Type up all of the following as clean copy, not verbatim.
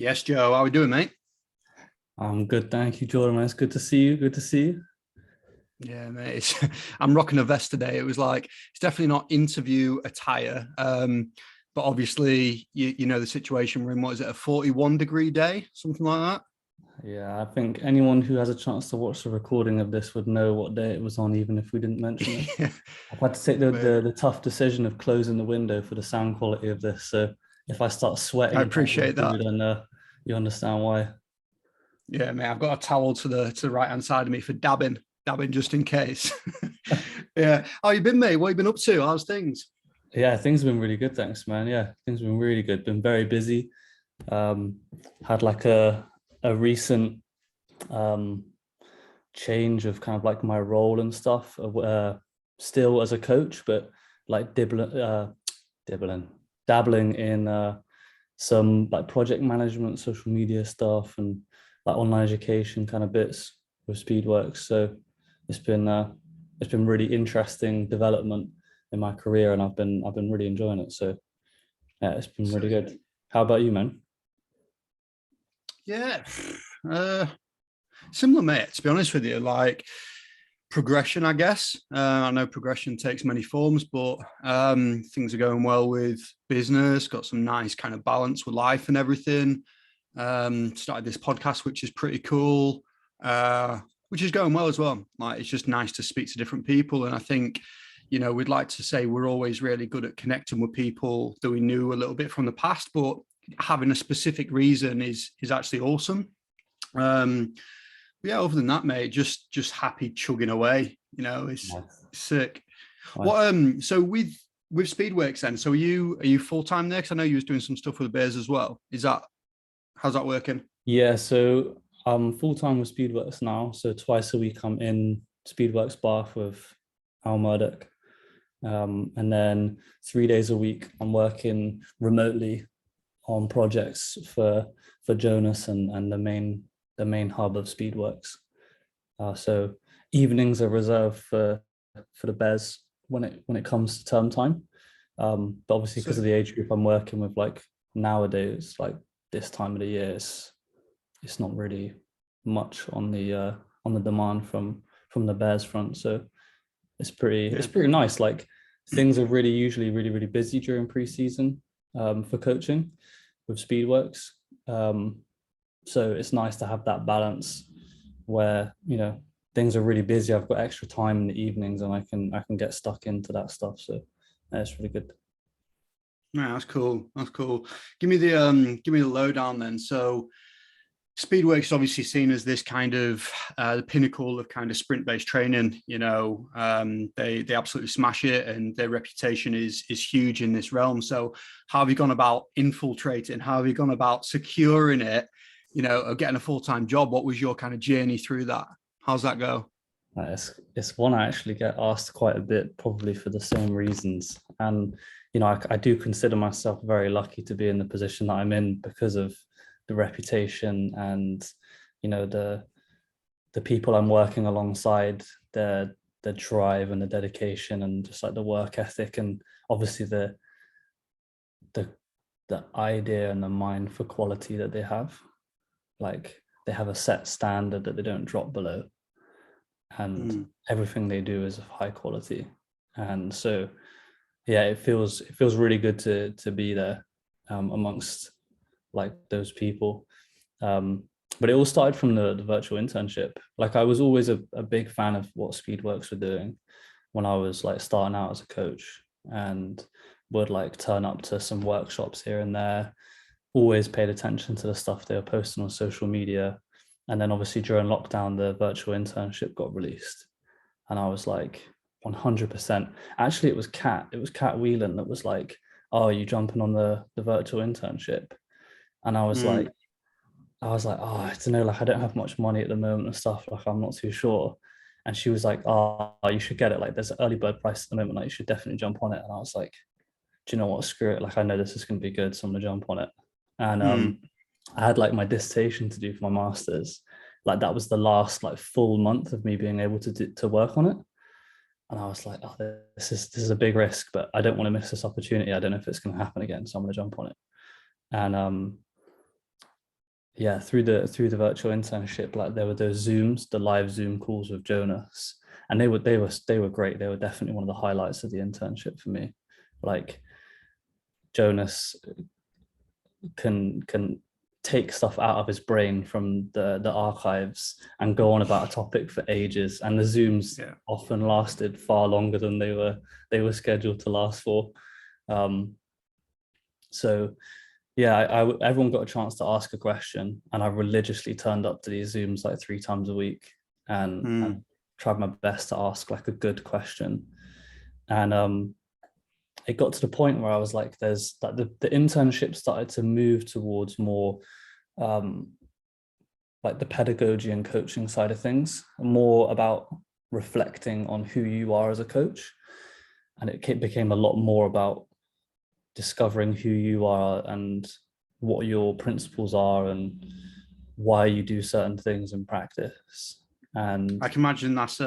Yes, Joe. How we doing, mate? I'm good, thank you, Jordan. Man. It's good to see you. Good to see you. Yeah, mate. I'm rocking a vest today. It was like it's definitely not interview attire, but obviously you know the situation we're in. What is it? A 41-degree day, something like Yeah, I think anyone who has a chance to watch the recording of this would know what day it was on, even if we didn't mention it. that. I've had to take the, Mate, the, the tough decision of closing the window for the sound quality of this. So if I start I sweating halfway appreciate through, that. then you understand why. Yeah, mate. I've got a towel to the right hand side of me for dabbing just in case. Yeah. How you been, mate? What you been up to? How's things? Yeah, things have been really good, thanks, man. Yeah, things have been really good. Been very busy. Um, had like a recent um change of kind of like my role and stuff. Still as a coach, but like dabbling in some like project management, social media stuff, and like online education kind of bits with Speedworks. So it's been uh, it's been really interesting development in my career, and I've been really enjoying it. So yeah, it's been really Sweet. good. How about you, man? Yeah. Uh, Similar, mate. To be honest with you, like progression, I guess. I know progression takes many forms, but things are going well with business. Got some nice kind of balance with life and everything. Started this podcast, which is pretty cool, which is going well as well. Like it's just nice to speak to different people, and I think we'd like to say we're always really good at connecting with people that we knew a little bit from the past, but having a specific reason is actually awesome. Um, yeah, other than that, mate, just happy chugging away. It's Nice. sick. Nice. So with Speedworks then, so are you full time there? Because I know you was doing some stuff with the Bears as well. How's that working? Yeah, so I'm full time with Speedworks now. So twice a week I'm in Speedworks Bath with Al Murdoch. And then 3 days a week I'm working remotely on projects for Jonas and the main hub of Speedworks. So evenings are reserved for the Bears when it comes to term time. But obviously because of Sick. the age group I'm working with, like nowadays, like this time of the year, it's not really much on the demand from the Bears front. So it's pretty Yeah. it's pretty nice. Like things are really usually really busy during preseason for coaching with Speedworks. Um, so it's nice to have that balance where things are really busy. I've got extra time in the evenings and I can get stuck into that stuff. So that's really good. Yeah, that's cool. That's cool. Give me the lowdown then. So Speedworks is obviously seen as this kind of the pinnacle of kind of sprint based training. They absolutely smash it, and their reputation is huge in this realm. So, how have you gone about infiltrating? How have you gone about securing it? Or getting a full time job. What was your kind of journey through that? How's that go? It's one I actually get asked quite a bit, probably for the same reasons. And I do consider myself very lucky to be in the position that I'm in because of the reputation and the people I'm working alongside, their drive and the dedication and just like the work ethic and obviously the the idea and the mind for quality that they have. Like they have a set standard that they don't drop below, and Mm. everything they do is of high quality. And so yeah, it feels really good to be there amongst like those people. um but it all started from the virtual internship. Like I was always a big fan of what Speedworks were doing when I was like starting out as a coach, and would like turn up to some workshops here and there, always paid attention to the stuff they were posting on social media. And then obviously during lockdown, the virtual internship got released. And I was like, 100%. Actually, it was Kat Whelan that was like, oh, are you jumping on the virtual internship? And Mm. I was like, oh, I don't know, like I don't have much money at the moment and stuff. Like I'm not too sure. And she was like, oh, you should get it. Like there's an early bird price at the moment. Like you should definitely jump on it. And I was like, do you know what? Screw it. Like I know this is going to be good, so I'm gonna jump on it. And Mm. I had like my dissertation to do for my masters. Like that was the last like full month of me being able to work on it. And I was like, oh, this is a big risk, but I don't want to miss this opportunity. I don't know if it's going to happen again, so I'm going to jump on it. And yeah, through the virtual internship, like there were those Zooms, the live Zoom calls with Jonas, and they were great. They were definitely one of the highlights of the internship for me. Like Jonas can take stuff out of his brain from the archives and go on about a topic for ages, and the Zooms often lasted far longer than they were scheduled to last for. So yeah, everyone got a chance to ask a question, and I religiously turned up to these Zooms like 3 times a week and tried my best to ask like a good question. And it got to the point where I was like, there's like the internship started to move towards more like the pedagogy and coaching side of things, more about reflecting on who you are as a coach. And it became a lot more about discovering who you are and what your principles are and why you do certain things in practice. And I can imagine that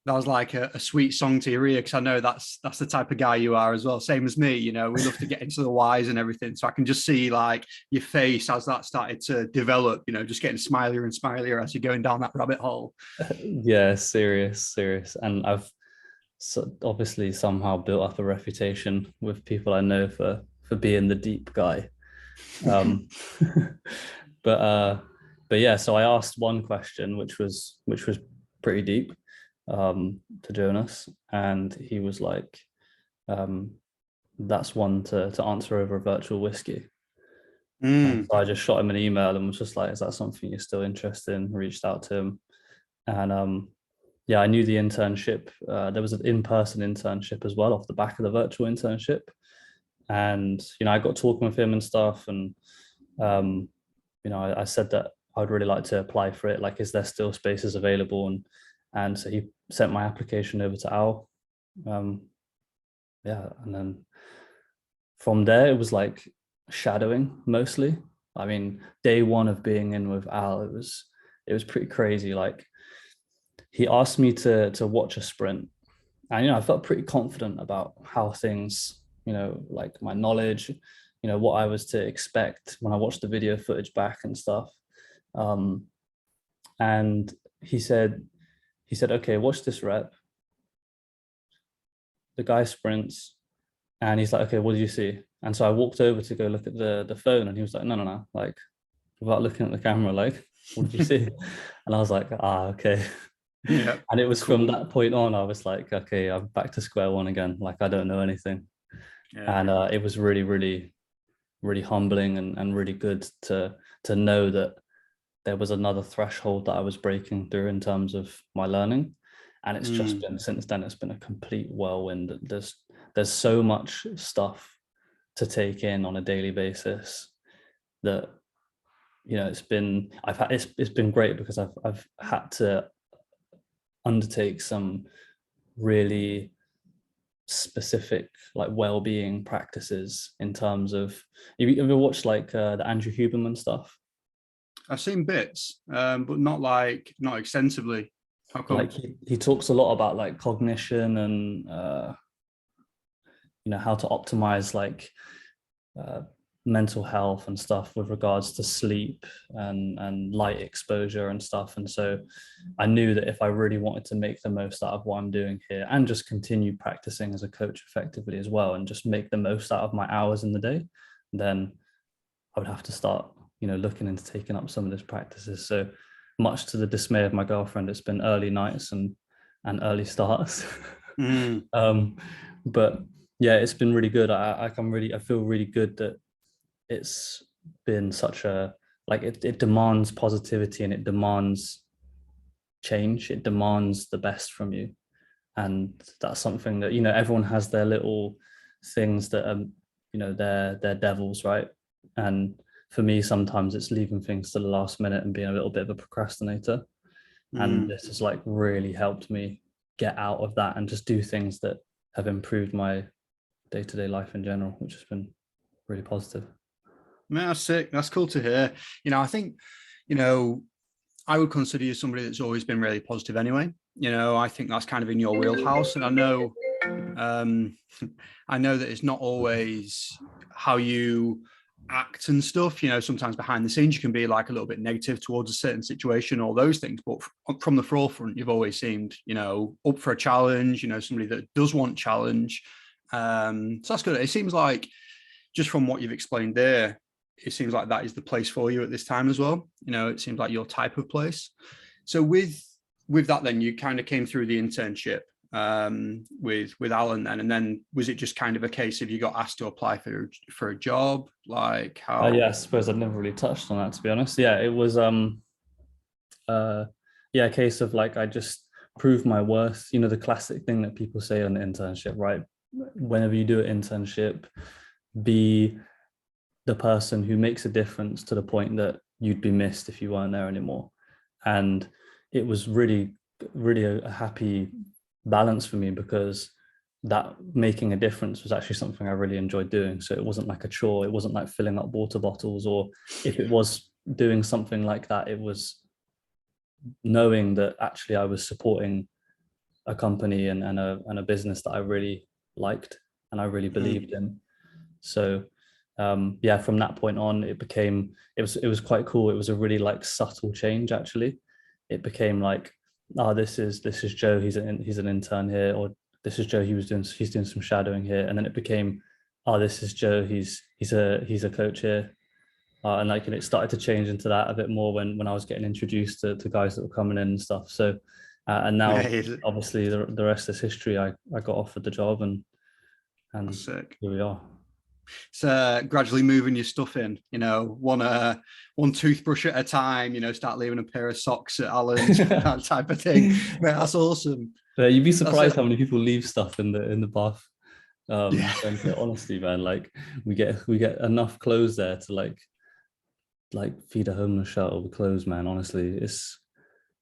was like a sweet song to your ear, because I know that's the type of guy you are as well. Same as me, you know, we love to get into the whys and everything. So I can just see like your face as that started to develop, you know, just getting smilier and smilier as you're going down that rabbit hole. yeah, serious. And I've obviously somehow built up a reputation with people I know for being the deep guy. But yeah, so I asked one question which was pretty deep to Jonas, and he was like, that's one to answer over a virtual whiskey. So I just shot him an email and was just like, is that something you're still interested in? Reached out to him. And yeah, I knew the internship. There was an in-person internship as well off the back of the virtual internship. And, you know, I got talking with him and stuff. And, you know, I said that I'd really like to apply for it. Like, is there still spaces available? And so he sent my application over to Al. Yeah, and then from there, it was like shadowing mostly. I mean, day one of being in with Al, it was pretty crazy. Like, he asked me to watch a sprint, and, you know, I felt pretty confident about how things, you know, like my knowledge, you know, what I was to expect when I watched the video footage back and stuff. And he said, okay, watch this rep. The guy sprints, and he's like, okay, what did you see? And so I walked over to go look at the phone, and he was like, no, like, without looking at the camera, like, what did you see? And I was like, okay. Yeah. And it was from that point on, I was like, okay, I'm back to square one again. Like, I don't know anything. Yeah. And it was really, really, really humbling and really good to know that there was another threshold that I was breaking through in terms of my learning. And it's just been, since then, it's been a complete whirlwind. There's so much stuff to take in on a daily basis that, you know, it's been great, because I've had to undertake some really specific like well-being practices in terms of, have you ever watched like the Andrew Huberman stuff? I've seen bits, but not extensively. How come? Like he talks a lot about like cognition and you know, how to optimize like mental health and stuff with regards to sleep and light exposure and stuff. And so I knew that if I really wanted to make the most out of what I'm doing here and just continue practicing as a coach effectively as well, and just make the most out of my hours in the day, then I would have to start, you know, looking into taking up some of those practices. So much to the dismay of my girlfriend, it's been early nights and early starts. But yeah, it's been really good. I feel really good that it's been such a, like, it demands positivity and it demands change. It demands the best from you. And that's something that, you know, everyone has their little things that are, you know, they're devils, right? And for me, sometimes it's leaving things to the last minute and being a little bit of a procrastinator. And this has like really helped me get out of that and just do things that have improved my day-to-day life in general, which has been really positive. Man, that's sick. That's cool to hear. You know, I think, you know, I would consider you somebody that's always been really positive anyway. You know, I think that's kind of in your wheelhouse. And I know that it's not always how you act and stuff, sometimes behind the scenes you can be like a little bit negative towards a certain situation, all those things, but from the forefront you've always seemed up for a challenge, somebody that does want challenge. So that's good. It seems like, just from what you've explained there, it seems like that is the place for you at this time as well. It seems like your type of place. So with that, then you kind of came through the internship with Alan then, and then was it just kind of a case of you got asked to apply for a job? Like how? Yeah, I suppose I've never really touched on that, to be honest. Yeah, it was a case of like I just proved my worth. The classic thing that people say on an internship, right? Whenever you do an internship, be the person who makes a difference to the point that you'd be missed if you weren't there anymore. And it was really, really a happy balance for me, because that making a difference was actually something I really enjoyed doing. So it wasn't like a chore. It wasn't like filling up water bottles, or if it was doing something like that, it was knowing that actually I was supporting a company and a business that I really liked and I really believed in. So from that point on, it was quite cool. It was a really like subtle change, actually. It became like, this is Joe, he's an intern here, or this is Joe, he's doing some shadowing here. And then it became, this is Joe, he's a coach here. And like, it started to change into that a bit more when I was getting introduced to guys that were coming in and stuff. So and now obviously the rest is history. I got offered the job, and sick. Here we are. So gradually moving your stuff in, one toothbrush at a time, start leaving a pair of socks at Alan's, that type of thing. Man, that's awesome. You'd be surprised how many people leave stuff in the bath. And honestly, man, like we get enough clothes there to like feed a homeless shelter with clothes, man. Honestly, it's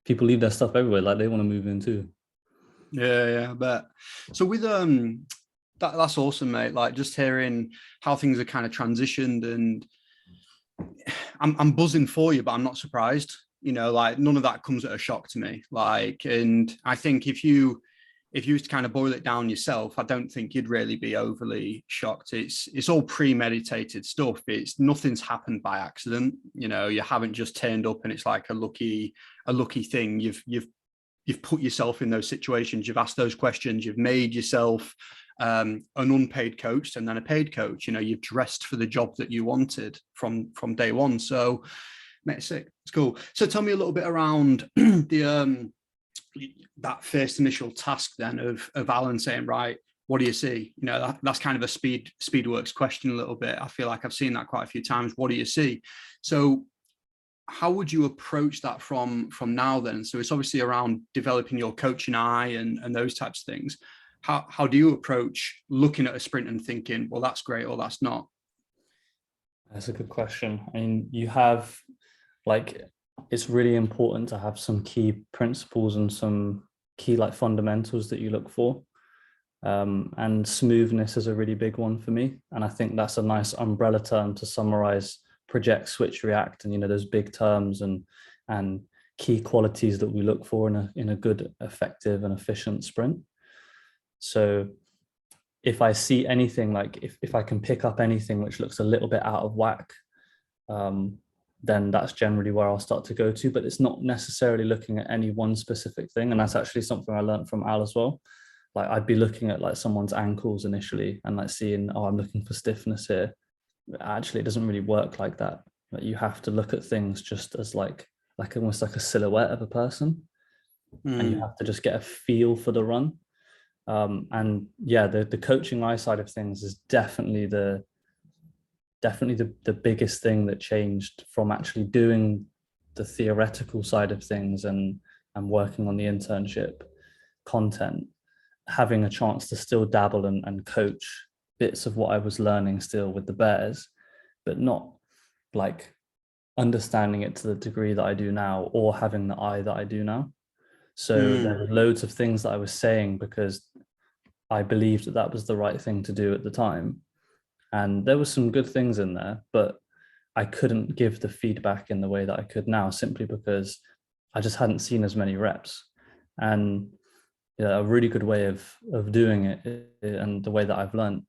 people leave their stuff everywhere, like they want to move in too. Yeah, I bet. So with that's awesome, mate. Like just hearing how things are kind of transitioned, and I'm buzzing for you, but I'm not surprised. Like none of that comes at a shock to me. Like, and I think if you was to kind of boil it down yourself, I don't think you'd really be overly shocked. It's all premeditated stuff. Nothing's happened by accident. You haven't just turned up and it's like a lucky thing. You've put yourself in those situations. You've asked those questions. You've made yourself an unpaid coach and then a paid coach. You've dressed for the job that you wanted from day one. So, mate, sick. It's cool. So tell me a little bit around that first initial task then of Alan saying, right, what do you see? That's kind of a Speedworks question a little bit. I feel like I've seen that quite a few times. What do you see? So how would you approach that from now then? So it's obviously around developing your coaching eye and those types of things. How do you approach looking at a sprint and thinking, well, that's great or that's not? That's a good question. I mean, you have it's really important to have some key principles and some key fundamentals that you look for. And smoothness is a really big one for me. And I think that's a nice umbrella term to summarize project, switch, react, and those big terms and key qualities that we look for in a good, effective, and efficient sprint. So if I see anything, if I can pick up anything which looks a little bit out of whack, then that's generally where I'll start to go to. But it's not necessarily looking at any one specific thing. And that's actually something I learned from Al as well. I'd be looking at someone's ankles initially and seeing, I'm looking for stiffness here. Actually, it doesn't really work like that. You have to look at things just as almost like a silhouette of a person. And you have to just get a feel for the run. The coaching eye side of things is definitely the biggest thing that changed from actually doing the theoretical side of things and working on the internship content, having a chance to still dabble and coach bits of what I was learning still with the Bears, but not understanding it to the degree that I do now or having the eye that I do now. So there were loads of things that I was saying because I believed that was the right thing to do at the time. And there were some good things in there, but I couldn't give the feedback in the way that I could now, simply because I just hadn't seen as many reps. And a really good way of doing it, and the way that I've learned,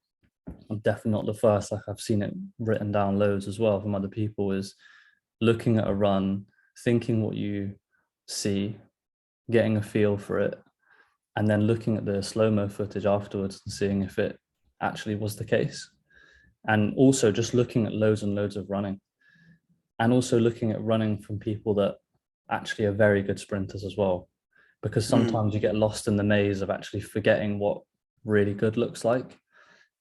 I'm definitely not the first. Like I've seen it written down loads as well from other people, is looking at a run, thinking what you see, getting a feel for it, and then looking at the slow-mo footage afterwards and seeing if it actually was the case. And also just looking at loads and loads of running, and also looking at running from people that actually are very good sprinters as well, because sometimes you get lost in the maze of actually forgetting what really good looks like,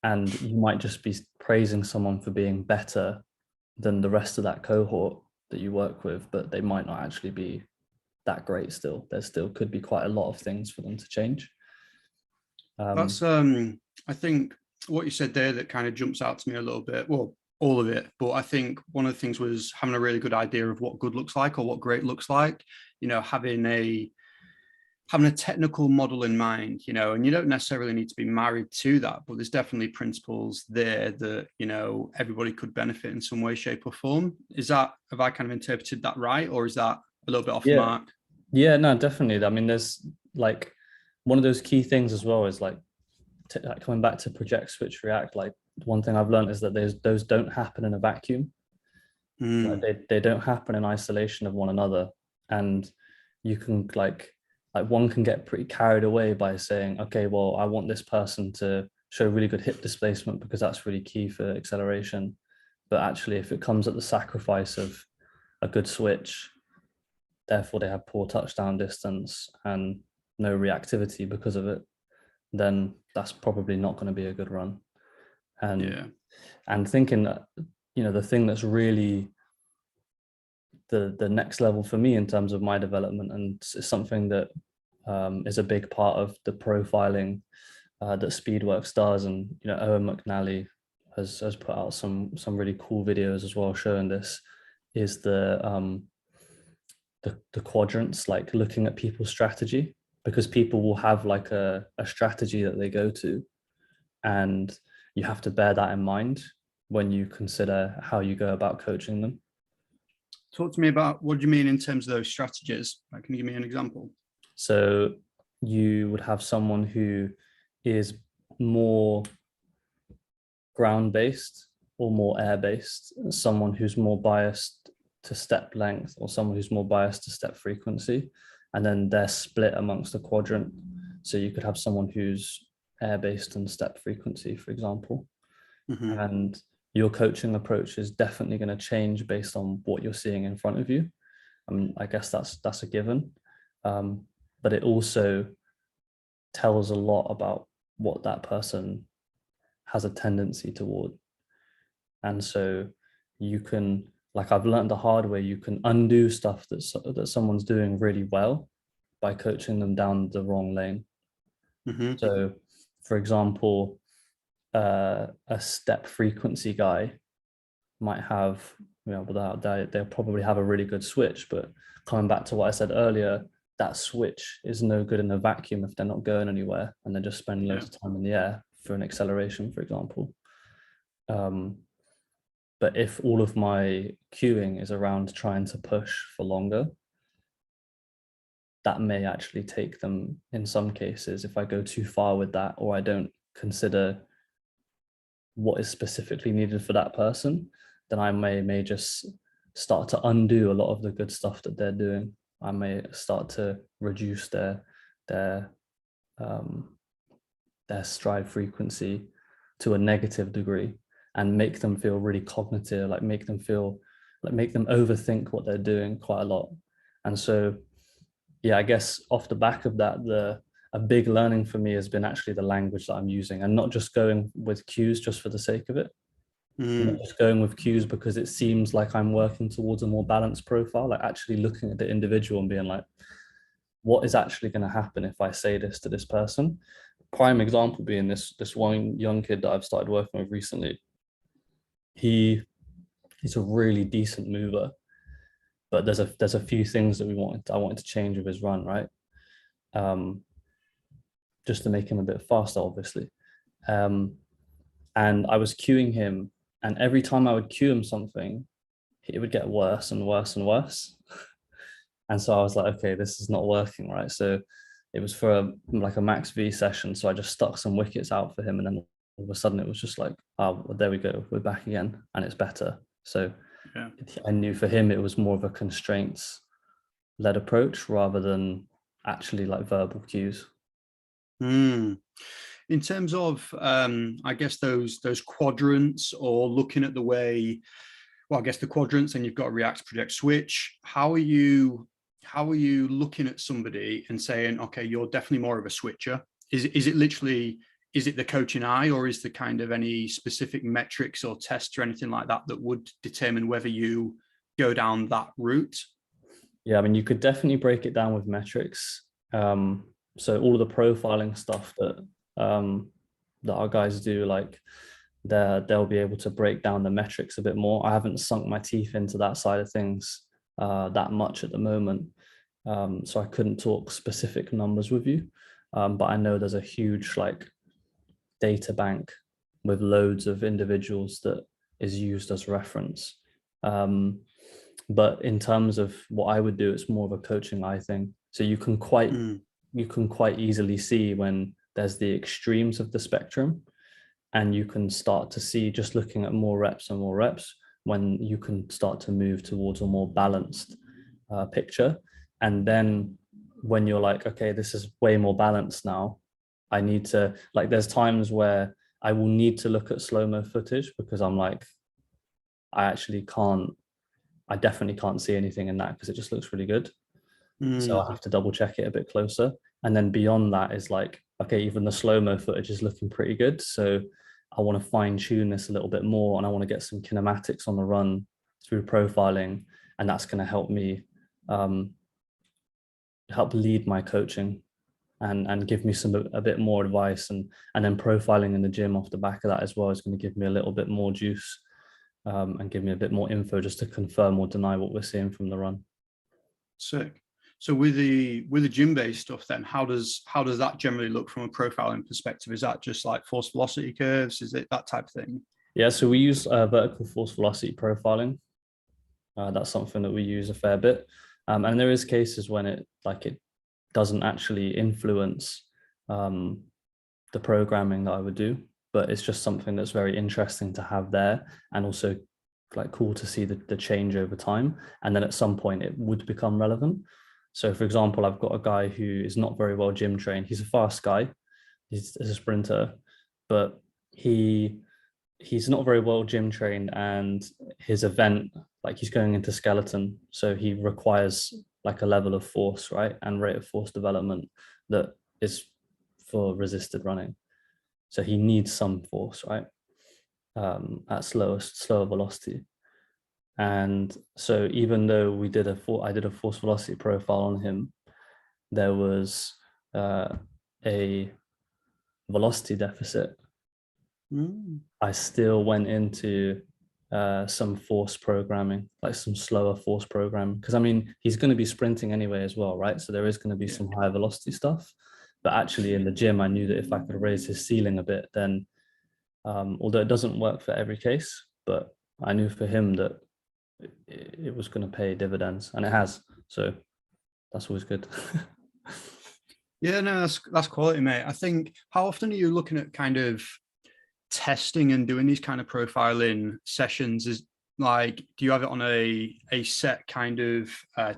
and you might just be praising someone for being better than the rest of that cohort that you work with, but they might not actually be that great still. There still could be quite a lot of things for them to change. That's I think what you said there that kind of jumps out to me a little bit. Well, all of it, but I think one of the things was having a really good idea of what good looks like or what great looks like. You know, having a technical model in mind, you know, and you don't necessarily need to be married to that, but there's definitely principles there that, you know, everybody could benefit in some way, shape or form. Have I kind of interpreted that right? Or is that a little bit off the Yeah. mark? Yeah, no, definitely. I mean, there's like one of those key things as well is like coming back to project, switch, react. Like one thing I've learned is that those don't happen in a vacuum. Like they don't happen in isolation of one another. And you can like one can get pretty carried away by saying, okay, well, I want this person to show really good hip displacement because that's really key for acceleration. But actually, if it comes at the sacrifice of a good switch, therefore they have poor touchdown distance and no reactivity because of it, then that's probably not going to be a good run. And thinking that, you know, the thing that's really the next level for me in terms of my development, and it's something that is a big part of the profiling that Speedworks does, and you know, Owen McNally has put out some really cool videos as well showing this, is the quadrants, like looking at people's strategy, because people will have like a strategy that they go to, and you have to bear that in mind when you consider how you go about coaching them. Talk to me about what do you mean in terms of those strategies? Like, can you give me an example? So you would have someone who is more ground-based or more air-based, someone who's more biased to step length, or someone who's more biased to step frequency, and then they're split amongst the quadrant. So you could have someone who's air-based and step frequency, for example. And your coaching approach is definitely going to change based on what you're seeing in front of you. I mean, I guess that's a given, but it also tells a lot about what that person has a tendency toward. And so you can, like I've learned the hard way, you can undo stuff that someone's doing really well by coaching them down the wrong lane. So, for example, a step frequency guy might have, you know, without doubt, they'll probably have a really good switch, but coming back to what I said earlier, that switch is no good in a vacuum if they're not going anywhere and they're just spending loads of time in the air for an acceleration, for example. But if all of my cueing is around trying to push for longer, that may actually take them, in some cases, if I go too far with that, or I don't consider what is specifically needed for that person, then I may just start to undo a lot of the good stuff that they're doing. I may start to reduce their stride frequency to a negative degree and make them feel really cognitive, like make them overthink what they're doing quite a lot. And so, yeah, I guess off the back of that, a big learning for me has been actually the language that I'm using, and not just going with cues just for the sake of it. Not just going with cues because it seems like I'm working towards a more balanced profile, like actually looking at the individual and being like, what is actually going to happen if I say this to this person? Prime example being this one young kid that I've started working with recently. He's a really decent mover, but there's a few things that I wanted to change with his run, right? Just to make him a bit faster, obviously. And I was cueing him, and every time I would cue him something, it would get worse and worse and worse. And so I was like, okay, this is not working, right? So it was for like a max V session. So I just stuck some wickets out for him and then all of a sudden it was just like, oh, well, there we go, we're back again, and it's better. So Yeah. I knew for him it was more of a constraints led approach rather than actually like verbal cues. In terms of, I guess those quadrants, or looking at the way, well, I guess the quadrants, and you've got react, project, switch. How are you looking at somebody and saying, okay, you're definitely more of a switcher? Is it literally, is it the coaching eye, or is there kind of any specific metrics or tests or anything like that that would determine whether you go down that route? Yeah, I mean, you could definitely break it down with metrics. So all of the profiling stuff that that our guys do, like they'll be able to break down the metrics a bit more. I haven't sunk my teeth into that side of things that much at the moment, so I couldn't talk specific numbers with you. But I know there's a huge like data bank with loads of individuals that is used as reference. But in terms of what I would do, it's more of a coaching eye thing. So you can quite easily see when there's the extremes of the spectrum, and you can start to see, just looking at more reps and more reps, when you can start to move towards a more balanced picture. And then when you're like, okay, this is way more balanced now, I need to, like, there's times where I will need to look at slow-mo footage because I'm like, I definitely can't see anything in that because it just looks really good. So I have to double check it a bit closer. And then beyond that is like, okay, even the slow-mo footage is looking pretty good. So I want to fine tune this a little bit more, and I want to get some kinematics on the run through profiling. And that's going to help me help lead my coaching and give me a bit more advice. And then profiling in the gym off the back of that as well is going to give me a little bit more juice and give me a bit more info just to confirm or deny what we're seeing from the run. Sick. So with the gym-based stuff, then how does that generally look from a profiling perspective? Is that just like force velocity curves? Is it that type of thing? Yeah, so we use vertical force velocity profiling. That's something that we use a fair bit, and there is cases when it doesn't actually influence the programming that I would do, but it's just something that's very interesting to have there, and also like cool to see the change over time. And then at some point it would become relevant. So for example, I've got a guy who is not very well gym trained. He's a fast guy. He's a sprinter, but he's not very well gym trained, and his event, like, he's going into skeleton. So he requires like a level of force, right? And rate of force development that is for resisted running. So he needs some force, right? At slower velocity. And so even though I did a force velocity profile on him, there was a velocity deficit. I still went into some force programming, like some slower force programming, because I mean, he's going to be sprinting anyway as well, right? So there is going to be some high velocity stuff. But actually in the gym, I knew that if I could raise his ceiling a bit, then although it doesn't work for every case, but I knew for him that it was going to pay dividends, and it has. So that's always good. Yeah, no, that's quality, mate. I think, how often are you looking at kind of testing and doing these kind of profiling sessions? Is like, do you have it on a set kind of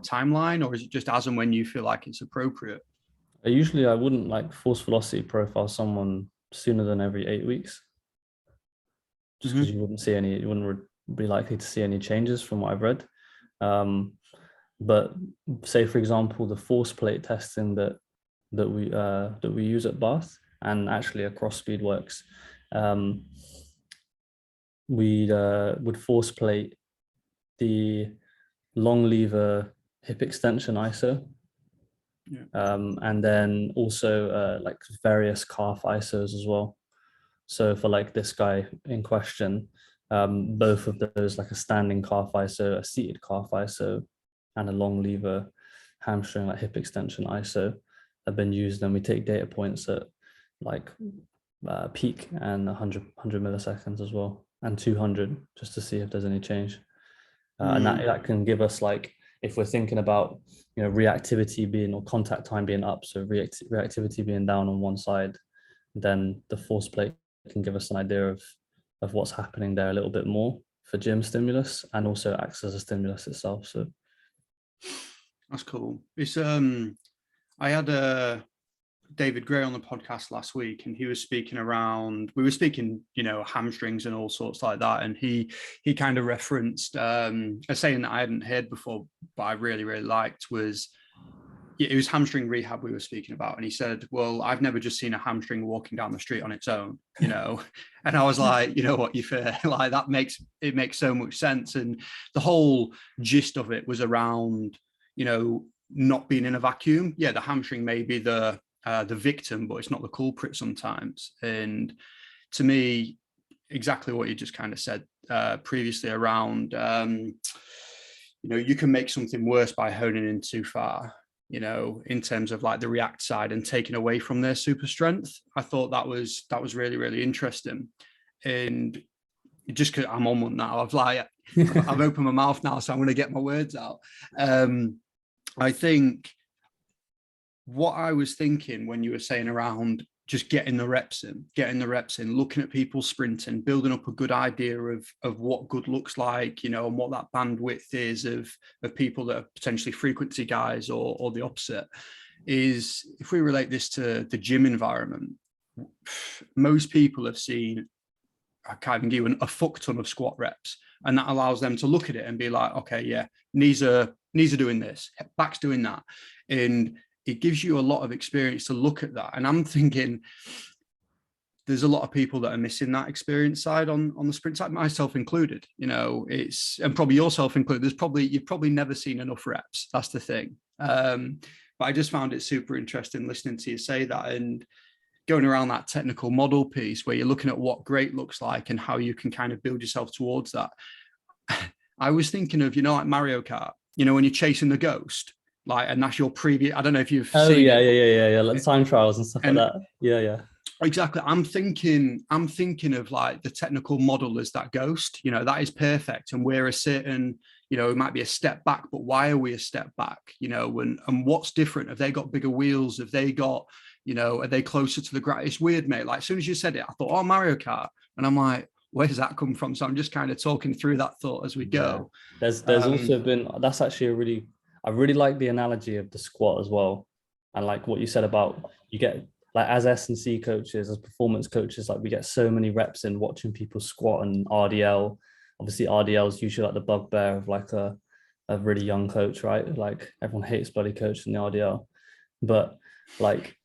timeline, or is it just as and when you feel like it's appropriate? I wouldn't like force velocity profile someone sooner than every 8 weeks, just because you wouldn't be likely to see any changes from what I've read. But say, for example, the force plate testing that we use at Bath and actually across Speedworks, we would force plate the long lever hip extension ISO. And then also like various calf ISOs as well. So for like this guy in question, both of those, like a standing calf ISO, a seated calf ISO, and a long lever hamstring like hip extension ISO have been used. And we take data points at like peak and 100 milliseconds as well, and 200, just to see if there's any change. And that can give us, like, if we're thinking about, you know, reactivity being, or contact time being up, so reactivity being down on one side, then the force plate can give us an idea of what's happening there a little bit more for gym stimulus, and also acts as a stimulus itself. So that's cool. It's I had David Gray on the podcast last week, and he was speaking around, we were speaking, hamstrings and all sorts like that. And he kind of referenced a saying that I hadn't heard before, but I really, really liked was, it was hamstring rehab we were speaking about. And he said, well, I've never just seen a hamstring walking down the street on its own, and I was like, you know what, you fair, like that makes so much sense. And the whole gist of it was around, not being in a vacuum. Yeah, the hamstring may be the victim, but it's not the culprit sometimes. And to me, exactly what you just kind of said previously around, you can make something worse by honing in too far, in terms of like the react side and taking away from their super strength. I thought that was really, really interesting. And just because I'm on one now, I've opened my mouth now, so I'm going to get my words out. I think what I was thinking when you were saying around just getting the reps in, looking at people sprinting, building up a good idea of what good looks like, and what that bandwidth is of people that are potentially frequency guys or the opposite, is if we relate this to the gym environment, most people have seen, I can't even give you a fuck ton of squat reps, and that allows them to look at it and be like, okay, yeah, knees are doing this, back's doing that. And it gives you a lot of experience to look at that. And I'm thinking there's a lot of people that are missing that experience side on the sprint side, myself included. And probably yourself included. You've probably never seen enough reps. That's the thing. But I just found it super interesting listening to you say that, and going around that technical model piece where you're looking at what great looks like and how you can kind of build yourself towards that. I was thinking of, like Mario Kart, when you're chasing the ghost, and that's your previous, I don't know if you've seen yeah, like time trials and stuff like that. Yeah. Exactly. I'm thinking of like the technical model as that ghost, that is perfect. And we're a certain, it might be a step back, but why are we a step back? And what's different? Have they got bigger wheels? Have they got, are they closer to the ground? It's weird, mate. Like as soon as you said it, I thought, oh, Mario Kart. And I'm like, where does that come from? So I'm just kind of talking through that thought as we go. Yeah. There's also been, that's actually I really like the analogy of the squat as well. And like what you said about, you get like as S&C coaches, as performance coaches, like we get so many reps in watching people squat and RDL. Obviously RDL is usually like the bugbear of like a really young coach, right? Like everyone hates bloody coach in the RDL, but like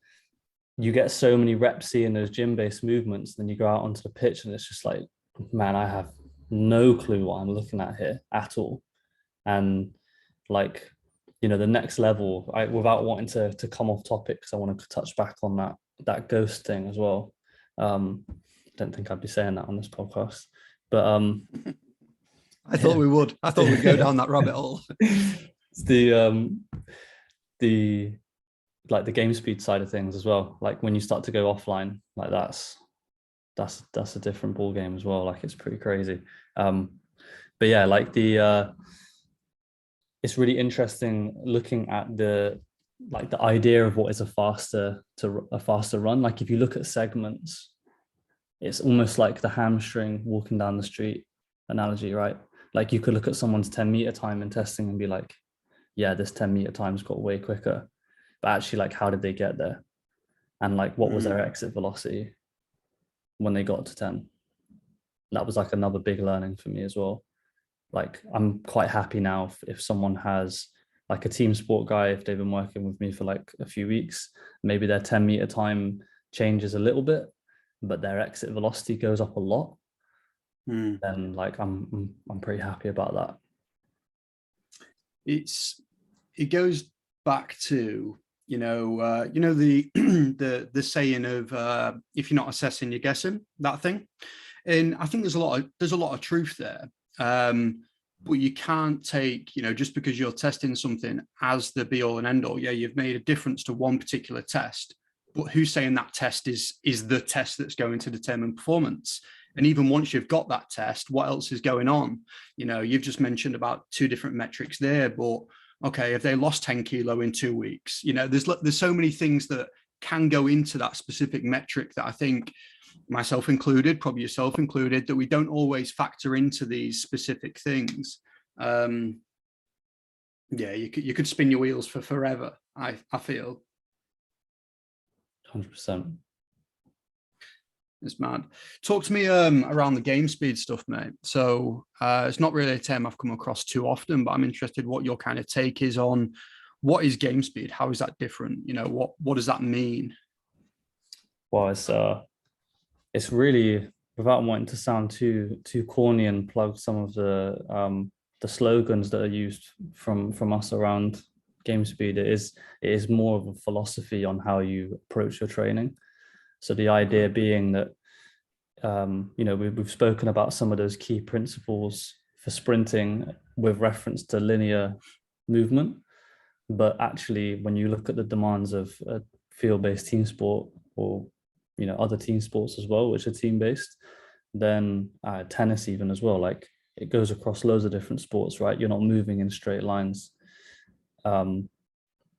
you get so many reps seeing those gym-based movements, then you go out onto the pitch and it's just like, man, I have no clue what I'm looking at here at all. And like, the next level, without wanting to come off topic, because I want to touch back on that ghost thing as well. Don't think I'd be saying that on this podcast, but I thought we would. I thought we'd go down that rabbit hole. It's the like the game speed side of things as well. Like when you start to go offline, like that's a different ball game as well. Like it's pretty crazy. But yeah, like it's really interesting looking at the idea of what is a faster run. Like if you look at segments, it's almost like the hamstring walking down the street analogy, right? Like you could look at someone's 10-meter time in testing and be like, yeah, this 10-meter time's got way quicker. But actually, like, how did they get there? And like, what was their exit velocity when they got to 10? That was like another big learning for me as well. Like, I'm quite happy now if someone has like a team sport guy, if they've been working with me for like a few weeks, maybe their 10-meter time changes a little bit, but their exit velocity goes up a lot. Then like I'm pretty happy about that. It goes back to the saying of if you're not assessing, you're guessing, that thing. And I think there's a lot of truth there. But you can't take, just because you're testing something as the be all and end all. Yeah, you've made a difference to one particular test, but who's saying that test is the test that's going to determine performance? And even once you've got that test, what else is going on? You've just mentioned about 2 different metrics there, but okay, if they lost 10 kilo in 2 weeks, there's so many things that can go into that specific metric that I think myself included, probably yourself included, that we don't always factor into these specific things. Yeah, you could spin your wheels for forever, I feel. 100%. It's mad. Talk to me around the game speed stuff, mate. So it's not really a term I've come across too often, but I'm interested what your kind of take is on what is game speed? How is that different? You know, what does that mean? Well, it's really, without wanting to sound too corny and plug some of the slogans that are used from us around game speed, it is more of a philosophy on how you approach your training. So the idea being that we've spoken about some of those key principles for sprinting with reference to linear movement, but actually when you look at the demands of a field-based team sport, or other team sports as well, which are team-based, then tennis even as well, like it goes across loads of different sports, right? You're not moving in straight lines,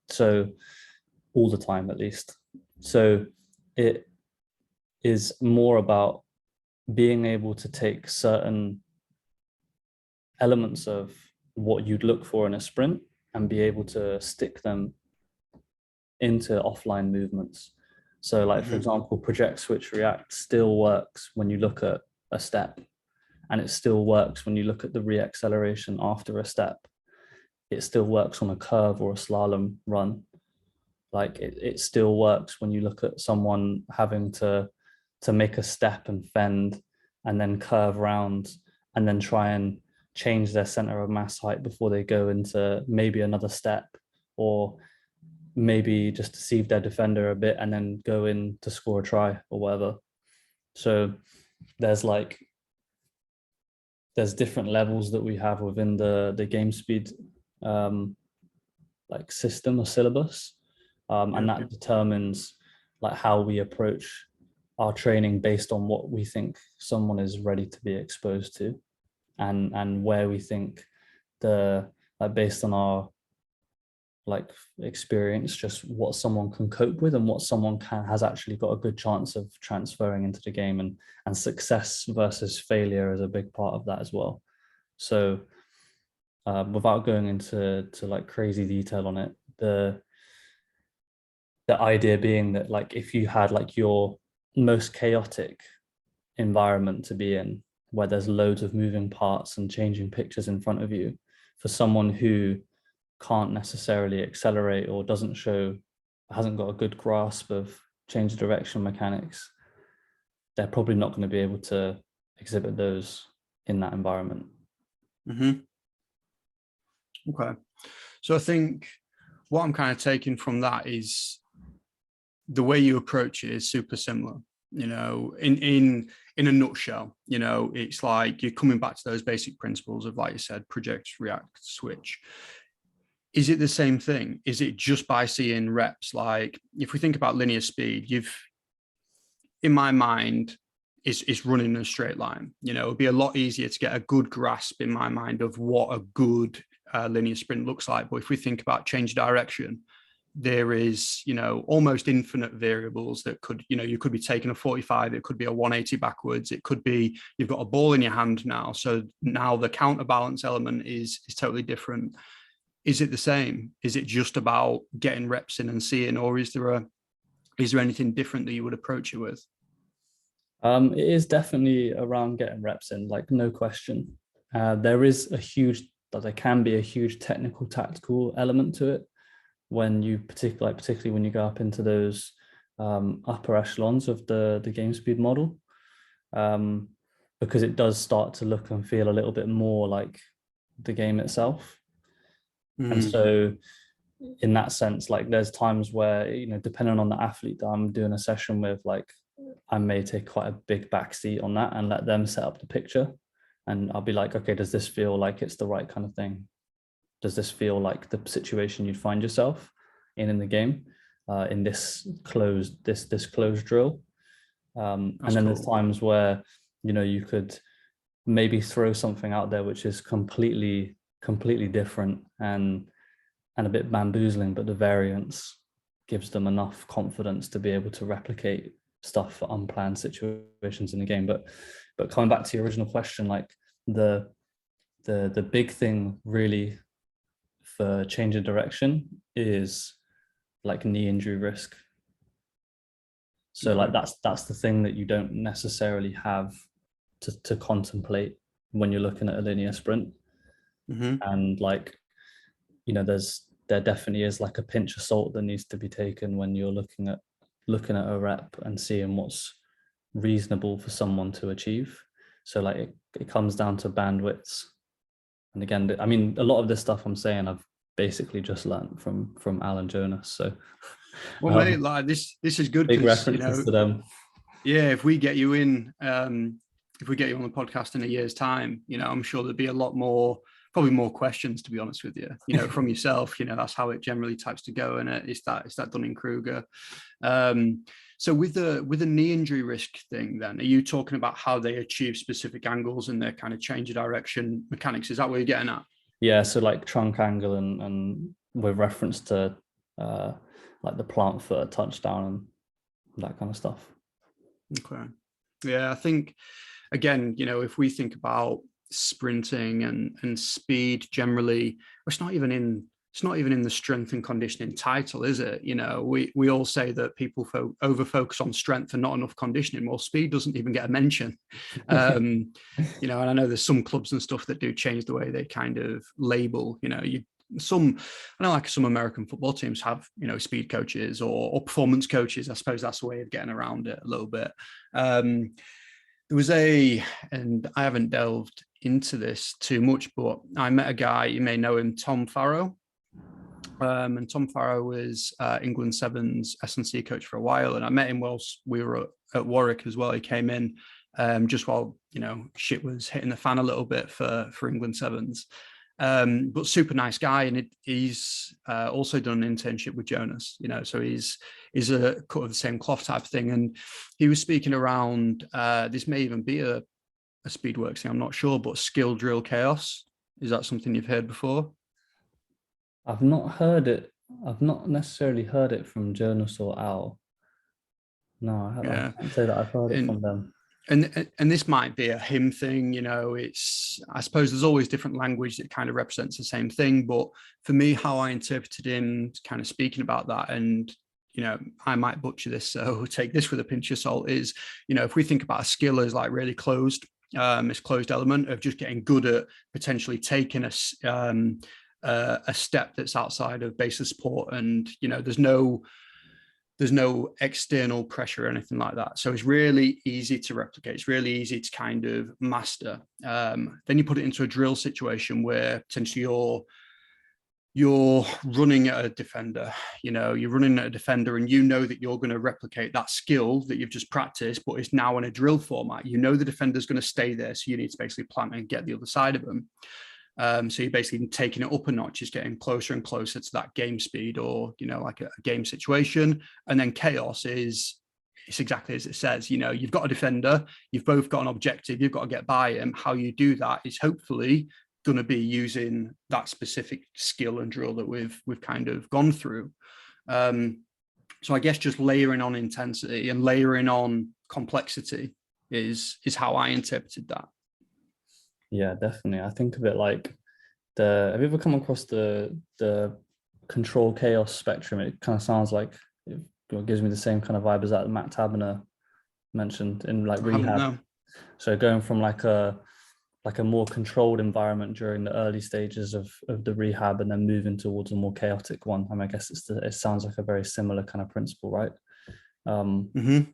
so all the time at least. So it is more about being able to take certain elements of what you'd look for in a sprint and be able to stick them into offline movements. So like, for example, project, switch, react still works when you look at a step, and it still works when you look at the re-acceleration after a step. It still works on a curve or a slalom run. Like it still works when you look at someone having to make a step and fend and then curve round and then try and change their center of mass height before they go into maybe another step, or maybe just deceive their defender a bit and then go in to score a try or whatever. So there's different levels that we have within the game speed like system or syllabus, and that determines like how we approach our training based on what we think someone is ready to be exposed to, and where we think based on our like experience, just what someone can cope with and what someone has actually got a good chance of transferring into the game, and success versus failure is a big part of that as well. So without going into like crazy detail on it, the idea being that like if you had like your most chaotic environment to be in, where there's loads of moving parts and changing pictures in front of you, for someone who can't necessarily accelerate or hasn't got a good grasp of change of direction mechanics, they're probably not going to be able to exhibit those in that environment. Okay, so I think what I'm kind of taking from that is the way you approach it is super similar. In a nutshell, it's like you're coming back to those basic principles of, like you said, project, react, switch. Is it the same thing? Is it just by seeing reps? Like if we think about linear speed, in my mind, it's running in a straight line. It'd be a lot easier to get a good grasp in my mind of what a good linear sprint looks like. But if we think about change direction, there is, almost infinite variables that could, you could be taking a 45, it could be a 180 backwards, it could be you've got a ball in your hand now. So now the counterbalance element is totally different. Is it the same? Is it just about getting reps in and seeing, or is there anything different that you would approach it with? It is definitely around getting reps in, like no question. There can be a huge technical, tactical element to it when you particularly when you go up into those upper echelons of the game speed model, because it does start to look and feel a little bit more like the game itself. And so in that sense, like there's times where, depending on the athlete that I'm doing a session with, like I may take quite a big backseat on that and let them set up the picture. And I'll be like, okay, does this feel like it's the right kind of thing? Does this feel like the situation you'd find yourself in the game, in this closed drill? And then there's times where, you could maybe throw something out there which is completely different and a bit bamboozling, but the variance gives them enough confidence to be able to replicate stuff for unplanned situations in the game. But coming back to your original question, like the big thing really for change of direction is like knee injury risk. So like that's the thing that you don't necessarily have to contemplate when you're looking at a linear sprint. And like, you know, there definitely is like a pinch of salt that needs to be taken when you're looking at a rep and seeing what's reasonable for someone to achieve. So like it comes down to bandwidths. And again, I mean, a lot of this stuff I'm saying I've basically just learned from Alan Jonas. So well, mate, like this is good big because, you references know, to them. yeah, if we get you in, if we get you on the podcast in a year's time, you know, I'm sure there'd be a lot more, probably more questions, to be honest with you, you know, from yourself. You know, that's how it generally types to go, and it's that Dunning-Kruger. So with the knee injury risk thing, then, are you talking about how they achieve specific angles and their kind of change of direction mechanics? Is that what you're getting at? Yeah, so like trunk angle and with reference to like the plant foot touchdown and that kind of stuff. Okay. Yeah, I think, again, you know, if we think about sprinting and speed generally, it's not even in the strength and conditioning title, is it? You know, we all say that people over focus on strength and not enough conditioning. Well, speed doesn't even get a mention. You know, and I know there's some clubs and stuff that do change the way they kind of label, you know, I know like some American football teams have, you know, speed coaches or performance coaches. I suppose that's a way of getting around it a little bit. There was and I haven't delved into this too much, but I met a guy, you may know him, Tom Farrow. And Tom Farrow was England Sevens S&C coach for a while. And I met him whilst we were at Warwick as well. He came in just while, you know, shit was hitting the fan a little bit for England Sevens. But super nice guy, and he's also done an internship with Jonas, you know, so he's a cut of the same cloth type of thing. And he was speaking around this may even be a Speedworks thing, I'm not sure, but skill drill chaos. Is that something you've heard before? I've not heard it. I've not necessarily heard it from Jonas or Al. No, I can't say that I've heard it from them. And this might be a him thing, you know, I suppose there's always different language that kind of represents the same thing. But for me, how I interpreted him kind of speaking about that, and, you know, I might butcher this, so take this with a pinch of salt, is, you know, if we think about a skill as like really closed, this closed element of just getting good at potentially taking a step that's outside of base of support, and, you know, there's no external pressure or anything like that. So it's really easy to replicate. It's really easy to kind of master. Then you put it into a drill situation where potentially you're running at a defender, you know, you're running at a defender, and you know that you're going to replicate that skill that you've just practiced, but it's now in a drill format. You know the defender's going to stay there, so you need to basically plant and get the other side of them. So you're basically taking it up a notch, is getting closer and closer to that game speed, or, you know, like a game situation. And then chaos it's exactly as it says. You know, you've got a defender, you've both got an objective, you've got to get by him. How you do that is hopefully going to be using that specific skill and drill that we've kind of gone through. So I guess just layering on intensity and layering on complexity is how I interpreted that. Yeah, definitely. I think of it like have you ever come across the control chaos spectrum? It kind of sounds like it gives me the same kind of vibe as that Matt Taberner mentioned in like rehab. So going from like a more controlled environment during the early stages of the rehab, and then moving towards a more chaotic one. I mean, I guess it sounds like a very similar kind of principle, right? And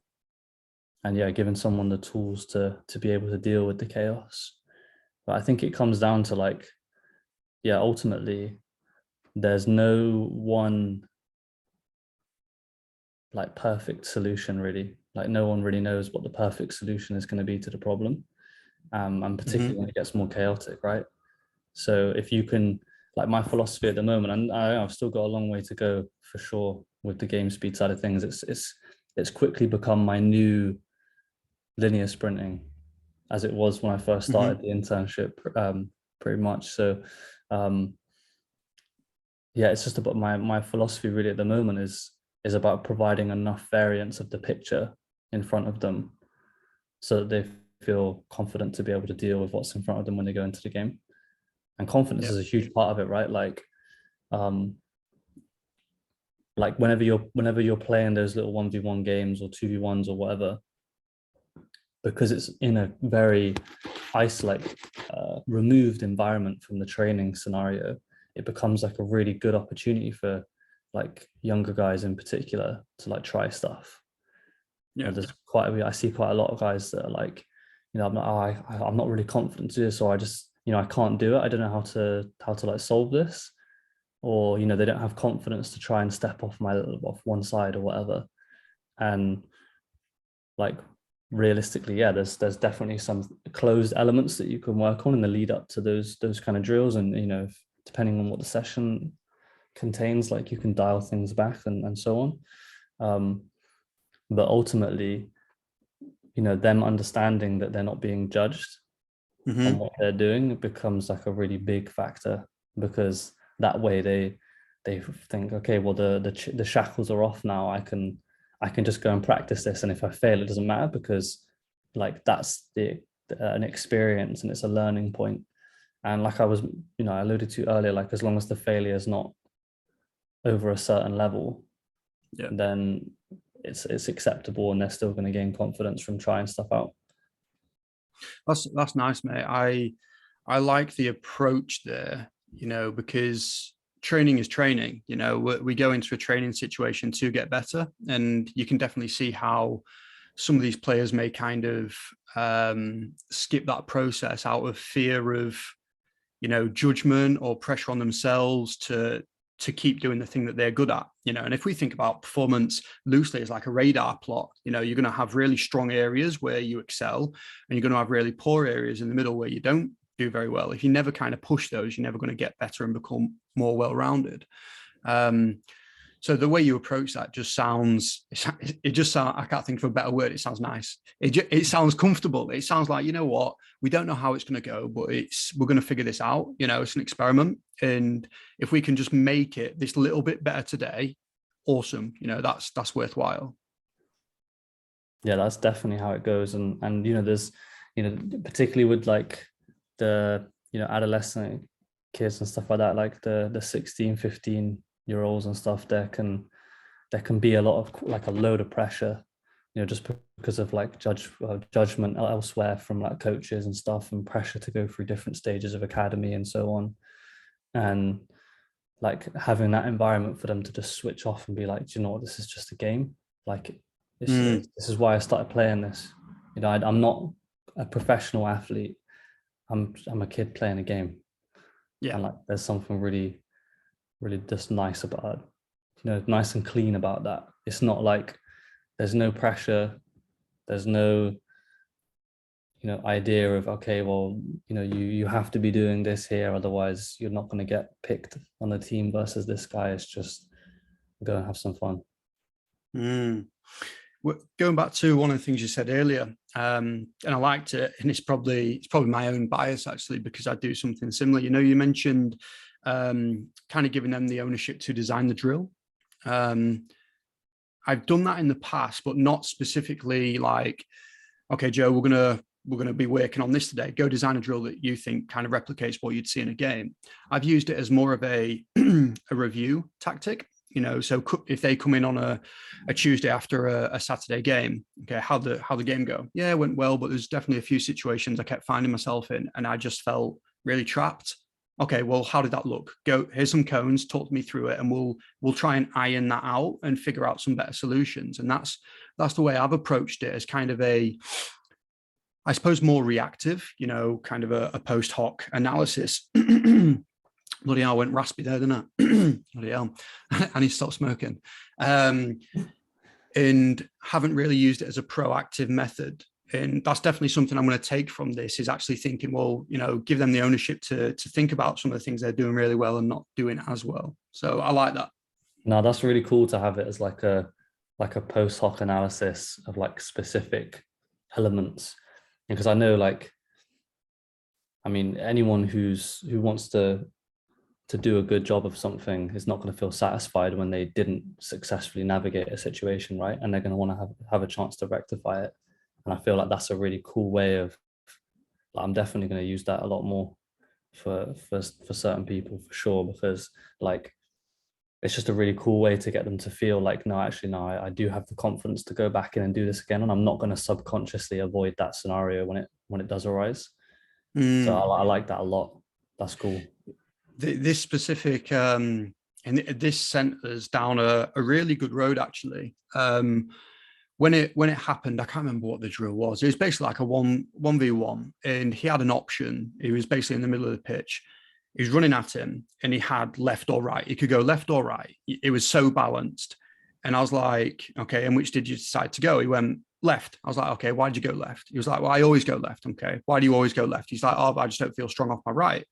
yeah, giving someone the tools to be able to deal with the chaos. But I think it comes down to like, yeah, ultimately, there's no one like perfect solution, really. Like no one really knows what the perfect solution is going to be to the problem. And particularly when it gets more chaotic, right? So if you can, like my philosophy at the moment, and I've still got a long way to go for sure with the game speed side of things, it's quickly become my new linear sprinting, as it was when I first started the internship, pretty much. So yeah, it's just about my philosophy really at the moment is about providing enough variance of the picture in front of them so that they feel confident to be able to deal with what's in front of them when they go into the game. And confidence is a huge part of it, right? Like whenever you're playing those little 1v1 games or 2v1s or whatever, because it's in a very isolated, removed environment from the training scenario, it becomes like a really good opportunity for like younger guys in particular to like try stuff. Yeah, I see quite a lot of guys that are like, I'm not really confident to do this, or I just, I can't do it. I don't know how to like solve this, or they don't have confidence to try and step off one side or whatever. And like realistically, yeah, there's definitely some closed elements that you can work on in the lead up to those kind of drills, and depending on what the session contains, like you can dial things back and so on. But ultimately, them understanding that they're not being judged on what they're doing becomes like a really big factor, because that way they think, okay, well the shackles are off now. I can just go and practice this, and if I fail, it doesn't matter, because like that's an experience and it's a learning point. And like I alluded to earlier, like as long as the failure is not over a certain level, then it's acceptable, and they're still going to gain confidence from trying stuff out. That's nice, mate. I like the approach there, because training is training. We go into a training situation to get better, and you can definitely see how some of these players may kind of skip that process out of fear of judgment or pressure on themselves to keep doing the thing that they're good at. And if we think about performance loosely as like a radar plot, you're going to have really strong areas where you excel, and you're going to have really poor areas in the middle where you don't do very well. If you never kind of push those, you're never going to get better and become more well-rounded. So the way you approach that just sounds, I can't think of a better word. It sounds nice. It sounds comfortable. It sounds like, what, we don't know how it's going to go, but we're going to figure this out. It's an experiment. And if we can just make it this little bit better today, awesome. That's worthwhile. Yeah, that's definitely how it goes. And there's, particularly with like the, adolescent kids and stuff like that, like the 16, 15-year-olds and stuff, there can be a lot of like a load of pressure, just because of like judgment elsewhere from like coaches and stuff, and pressure to go through different stages of academy and so on. And like having that environment for them to just switch off and be like, do you know what, this is just a game. Like this is why I started playing this. I'm not a professional athlete. I'm a kid playing a game. Yeah. And like there's something really, really just nice about it. Nice and clean about that. It's not like there's no pressure. There's no, idea of, okay, well, you have to be doing this here, otherwise you're not going to get picked on the team versus this guy. It's just go and have some fun. Going back to one of the things you said earlier, and I liked it, and it's probably my own bias actually, because I do something similar. You mentioned kind of giving them the ownership to design the drill. I've done that in the past, but not specifically like, okay, Joe, we're gonna be working on this today. Go design a drill that you think kind of replicates what you'd see in a game. I've used it as more of a review tactic. So if they come in on a Tuesday after a Saturday game, okay, how the game go? Yeah, it went well, but there's definitely a few situations I kept finding myself in, and I just felt really trapped. Okay, well, how did that look? Here's some cones, talk me through it, and we'll try and iron that out and figure out some better solutions. And that's the way I've approached it, as kind of I suppose more reactive, kind of a post hoc analysis. Bloody hell, I went raspy there, didn't I? Bloody hell. I need to stop smoking. And haven't really used it as a proactive method. And that's definitely something I'm going to take from this, is actually thinking, well, give them the ownership to think about some of the things they're doing really well and not doing as well. So I like that. No, that's really cool to have it as like a post hoc analysis of like specific elements. Because I know, like, I mean, anyone who wants to to do a good job of something is not going to feel satisfied when they didn't successfully navigate a situation, right? And they're going to want to have a chance to rectify it. And I feel like that's a really cool way of, like, I'm definitely going to use that a lot more for certain people for sure, because like it's just a really cool way to get them to feel like, no, actually, no, I do have the confidence to go back in and do this again, and I'm not going to subconsciously avoid that scenario when it does arise. So I like that a lot. That's cool. This specific and this sent us down a really good road, actually. When it happened, I can't remember what the drill was. It was basically like a 1v1, and he had an option. He was basically in the middle of the pitch. He was running at him, and he had left or right. He could go left or right. It was so balanced. And I was like, okay, and which did you decide to go? He went left. I was like, okay, why did you go left? He was like, well, I always go left. Okay, why do you always go left? He's like, oh, I just don't feel strong off my right.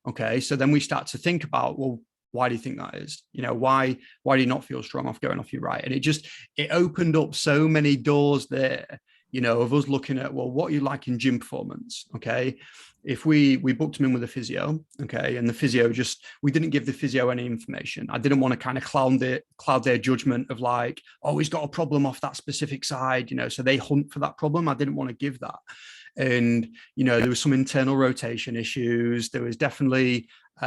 Okay, so then we start to think about, well, why do you think that is? You know, why do you not feel strong off going off your right? And it opened up so many doors there, you know, of us looking at, well, what you like in gym performance. Okay, if we booked him in with a physio, okay, and the physio we didn't give the physio any information. I didn't want to kind of cloud their judgment of like, oh, he's got a problem off that specific side, you know, so they hunt for that problem. I didn't want to give that. And, you know, there was some internal rotation issues. There was definitely, I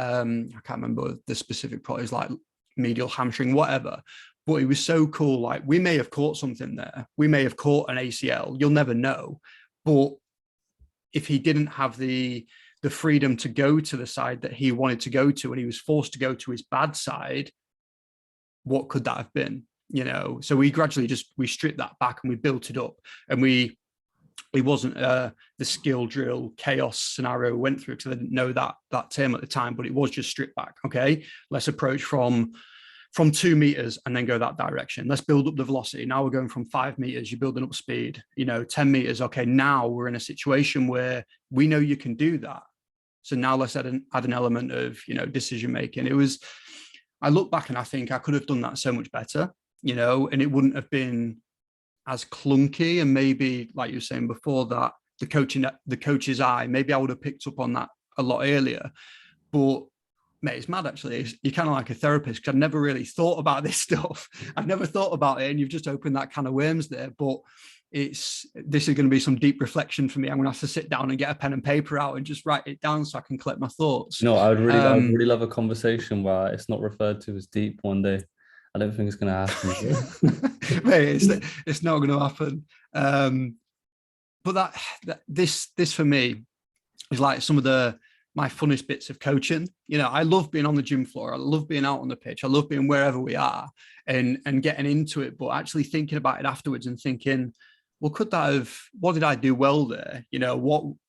can't remember the specific part, it was like medial hamstring, whatever. But it was so cool. Like, we may have caught something there. We may have caught an ACL. You'll never know. But if he didn't have the freedom to go to the side that he wanted to go to, and he was forced to go to his bad side, what could that have been? You know, so we gradually we stripped that back and we built it up, and it wasn't the skill drill chaos scenario we went through, because I didn't know that term at the time, but it was just stripped back. Okay, let's approach from 2 meters and then go that direction. Let's build up the velocity. Now we're going from 5 meters, you're building up speed, you know, 10 meters. Okay, now we're in a situation where we know you can do that. So now let's add an element of, you know, decision making. I look back and I think I could have done that so much better, you know, and it wouldn't have been as clunky. And maybe, like you were saying before, that the coach's eye, maybe I would have picked up on that a lot earlier. But mate, it's mad actually. You're kind of like a therapist, because I've never really thought about this stuff. I've never thought about it, and you've just opened that can of worms there. But this is going to be some deep reflection for me. I'm going to have to sit down and get a pen and paper out and just write it down so I can collect my thoughts. No, I would really love a conversation where it's not referred to as deep one day. I don't think it's going to happen. Mate, it's not going to happen. But this for me is like some of my funnest bits of coaching. You know, I love being on the gym floor. I love being out on the pitch. I love being wherever we are and getting into it, but actually thinking about it afterwards and thinking, well, what did I do well there? You know,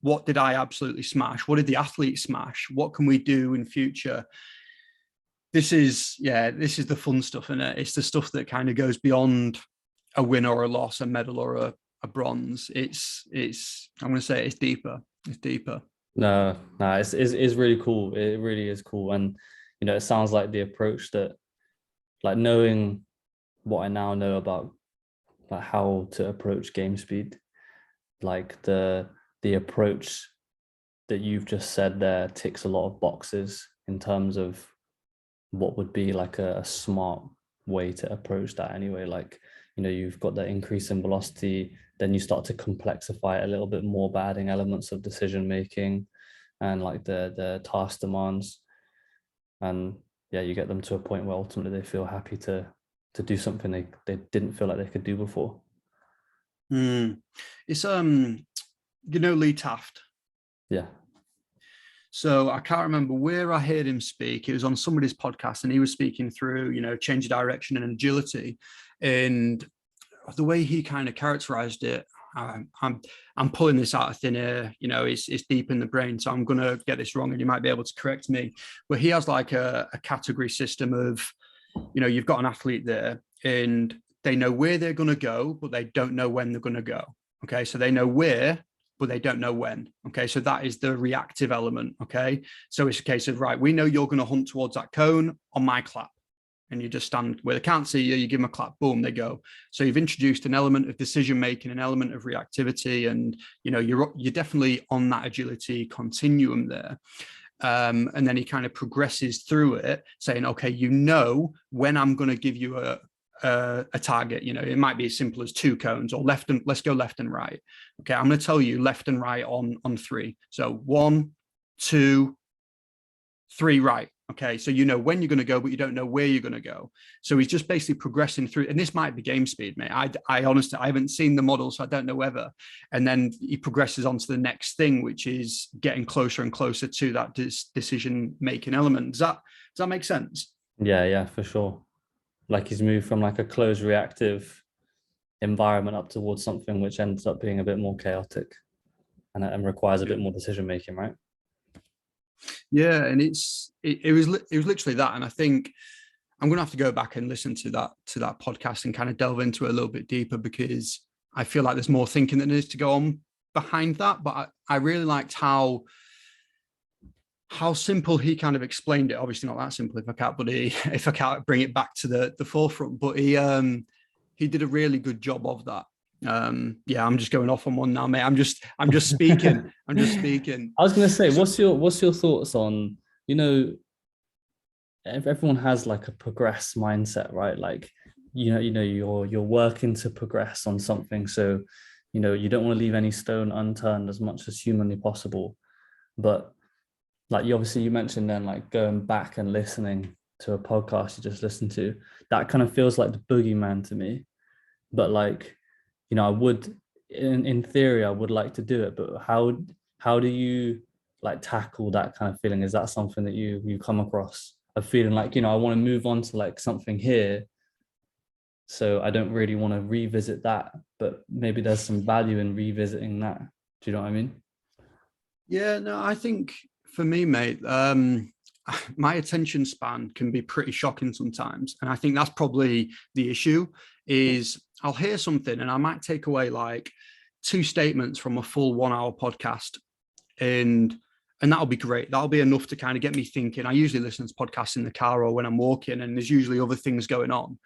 what did I absolutely smash? What did the athlete smash? What can we do in future? This is the fun stuff, and it's the stuff that kind of goes beyond a win or a loss, a medal or a bronze. It's I'm going to say it's deeper. It's deeper. No, it's really cool. It really is cool. And, you know, it sounds like the approach that, like, knowing what I now know about like how to approach game speed, like the approach that you've just said there ticks a lot of boxes in terms of what would be like a smart way to approach that anyway. Like, you know, you've got the increase in velocity, then you start to complexify it a little bit more by adding elements of decision making and like the task demands. And yeah, you get them to a point where ultimately they feel happy to do something they didn't feel like they could do before. It's you know, Lee Taft. Yeah. So I can't remember where I heard him speak. It was on somebody's podcast, and he was speaking through, you know, change of direction and agility. And the way he kind of characterized it, I'm pulling this out of thin air, you know, it's deep in the brain, so I'm going to get this wrong and you might be able to correct me. But he has like a category system of, you know, you've got an athlete there and they know where they're going to go, but they don't know when they're going to go. Okay, so they know where, but they don't know when. Okay, so that is the reactive element. Okay, so it's a case of, right, we know you're going to hunt towards that cone on my clap. And you just stand where they can't see you, you give them a clap, boom, they go. So you've introduced an element of decision making, an element of reactivity, and you know, you're definitely on that agility continuum there. And then he kind of progresses through it, saying, okay, when I'm going to give you a target, it might be as simple as 2 cones, or let's go left and right. Okay, I'm going to tell you left and right on 3. So 1, 2, 3 right. Okay, so when you're going to go, but you don't know where you're going to go. So he's just basically progressing through, and this might be game speed, mate. I honestly, I haven't seen the model, so I don't know whether. And then he progresses on to the next thing, which is getting closer and closer to that decision-making element. Does that make sense? Yeah, for sure. Like he's moved from like a closed reactive environment up towards something which ends up being a bit more chaotic and requires a bit more decision making, right? Yeah, and it was literally that. And I think I'm gonna have to go back and listen to that podcast and kind of delve into it a little bit deeper, because I feel like there's more thinking that needs to go on behind that. But I really liked how simple he kind of explained it. Obviously not that simple if I can't bring it back to the forefront, but he did a really good job of that. Yeah, I'm just going off on one now, mate. I'm just speaking. I'm just speaking. I was going to say, what's your thoughts on, everyone has like a progress mindset, right? Like, you're working to progress on something. So, you don't want to leave any stone unturned as much as humanly possible. But like, you mentioned then, like going back and listening to a podcast you just listened to, that kind of feels like the boogeyman to me. But like, I would, in theory, I would like to do it, but how do you like tackle that kind of feeling? Is that something that you come across of feeling like, I want to move on to like something here, so I don't really want to revisit that, but maybe there's some value in revisiting that. Do you know what I mean? Yeah, no, I think for me, mate, my attention span can be pretty shocking sometimes. And I think that's probably the issue, is I'll hear something and I might take away like 2 statements from a full 1-hour podcast. And that'll be great. That'll be enough to kind of get me thinking. I usually listen to podcasts in the car or when I'm walking, and there's usually other things going on.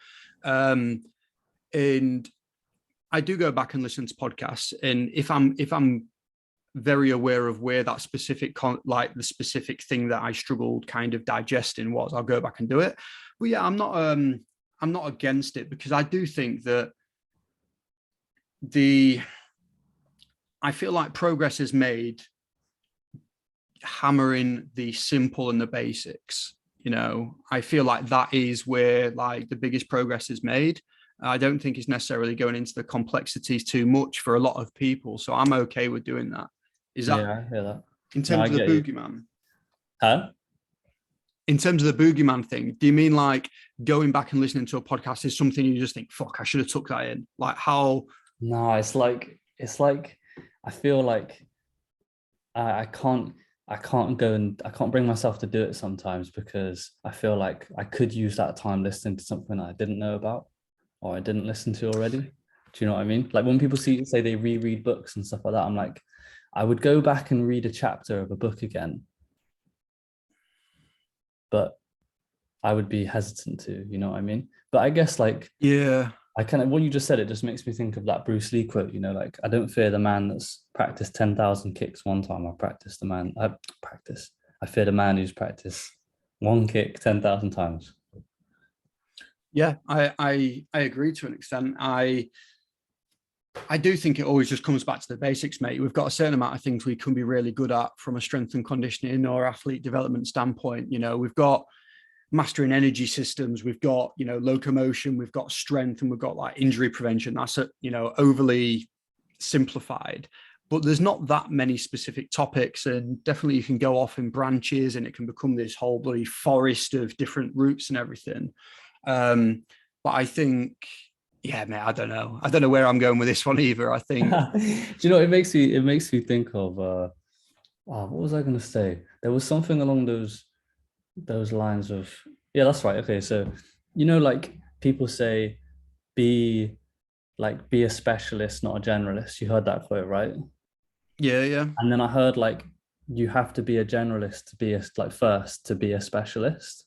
And I do go back and listen to podcasts. And if I'm very aware of where that specific the specific thing that I struggled kind of digesting was, I'll go back and do it. But yeah, I'm not against it, because I do think that I feel like progress is made hammering the simple and the basics. I feel like that is where like the biggest progress is made. I don't think it's necessarily going into the complexities too much for a lot of people. So I'm okay with doing that. Is that, yeah, I hear that. in terms of the boogeyman? Huh? In terms of the boogeyman thing, do you mean like going back and listening to a podcast is something you just think, fuck, I should have took that in? Like how? No, it's like I feel like I can't go and I can't bring myself to do it sometimes, because I feel like I could use that time listening to something that I didn't know about or I didn't listen to already. Do you know what I mean? Like when people say they reread books and stuff like that, I'm like, I would go back and read a chapter of a book again, but I would be hesitant to, you know what I mean? But I guess like, Yeah. I kind of, what you just said, it just makes me think of that Bruce Lee quote, like, I don't fear the man that's practiced 10,000 kicks one time. I fear the man who's practiced one kick 10,000 times. Yeah, I agree to an extent. I do think it always just comes back to the basics, mate. We've got a certain amount of things we can be really good at from a strength and conditioning or athlete development standpoint. We've got mastering energy systems, we've got, locomotion, we've got strength, and we've got like injury prevention. That's, overly simplified, but there's not that many specific topics, and definitely you can go off in branches and it can become this whole bloody forest of different routes and everything. But I think, yeah, man, I don't know where I'm going with this one either. I think, Do you know, it makes me think of, what was I going to say? There was something along those lines of, yeah, that's right. Okay. So, like people say, be a specialist, not a generalist. You heard that quote, right? yeah. And then I heard like, you have to be a generalist to be first to be a specialist.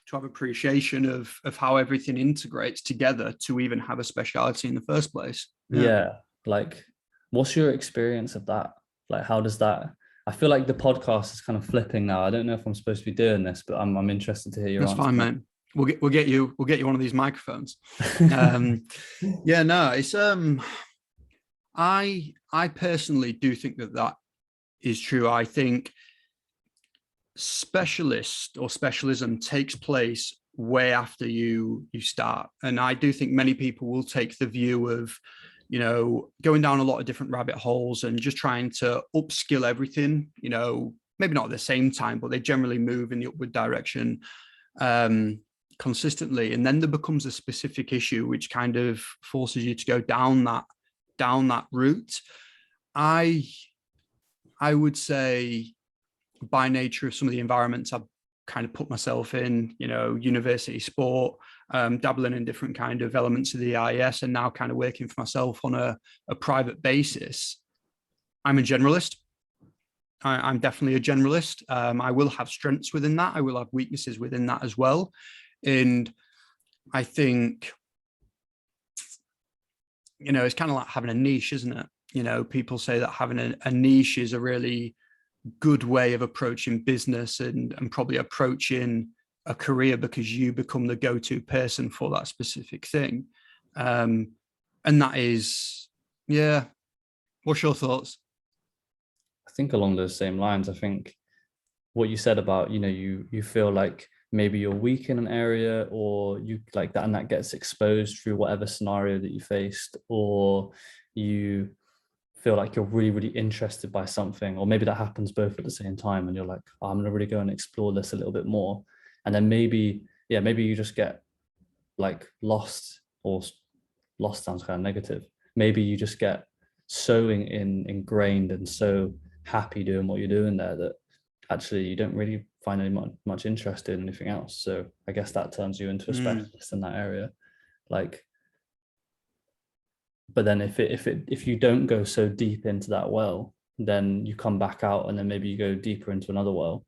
To have appreciation of how everything integrates together to even have a speciality in the first place. Yeah. Like, what's your experience of that? Like, how does that I feel like the podcast is kind of flipping now. I don't know if I'm supposed to be doing this, but I'm interested to hear your That's answer. fine, mate. We'll get you one of these microphones. Yeah, no, it's I personally do think that is true. I think specialist or specialism takes place way after you start, and I do think many people will take the view of, you know, going down a lot of different rabbit holes and just trying to upskill everything, you know, maybe not at the same time, but they generally move in the upward direction consistently, and then there becomes a specific issue which kind of forces you to go down that route. I i would say, by nature of some of the environments I've kind of put myself in, you know, university sport, dabbling in different kind of elements of the IS, and now kind of working for myself on a private basis, I'm a generalist. I'm definitely a generalist. I will have strengths within that. I will have weaknesses within that as well. And I think, you know, it's kind of like having a niche, isn't it? You know, people say that having a niche is a really good way of approaching business and probably approaching a career, because you become the go-to person for that specific thing. And that is, yeah. What's your thoughts? I think along those same lines, I think what you said about, you know, you feel like maybe you're weak in an area, or you like that, and that gets exposed through whatever scenario that you faced, or you feel like you're really, really interested by something, or maybe that happens both at the same time, and you're like, oh, I'm gonna really go and explore this a little bit more. And then maybe, yeah, maybe you just get like lost, or lost sounds kind of negative. Maybe you just get so ingrained and so happy doing what you're doing there that actually you don't really find any much interest in anything else. So I guess that turns you into a specialist in that area. Like, but then if you don't go so deep into that well, then you come back out, and then maybe you go deeper into another well.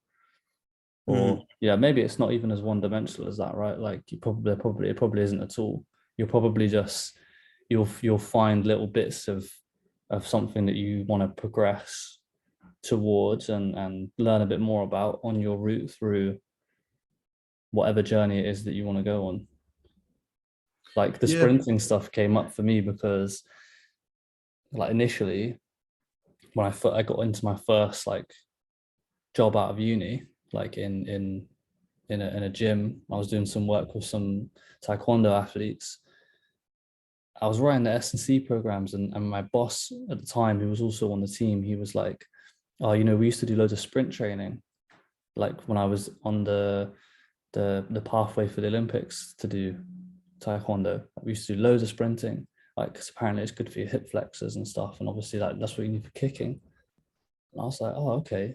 Or yeah, maybe it's not even as one-dimensional as that, right? Like it probably isn't at all. You'll probably just you'll find little bits of something that you want to progress towards and learn a bit more about on your route through whatever journey it is that you want to go on. Like the sprinting stuff came up for me because, like, initially when I got into my first like job out of uni, like in a gym, I was doing some work with some taekwondo athletes. I was writing the S&C programs, and my boss at the time, who was also on the team, he was like, oh, you know, we used to do loads of sprint training, like when I was on the pathway for the Olympics to do taekwondo. We used to do loads of sprinting, like, because apparently it's good for your hip flexors and stuff, and obviously like that's what you need for kicking. And I was like, oh, okay.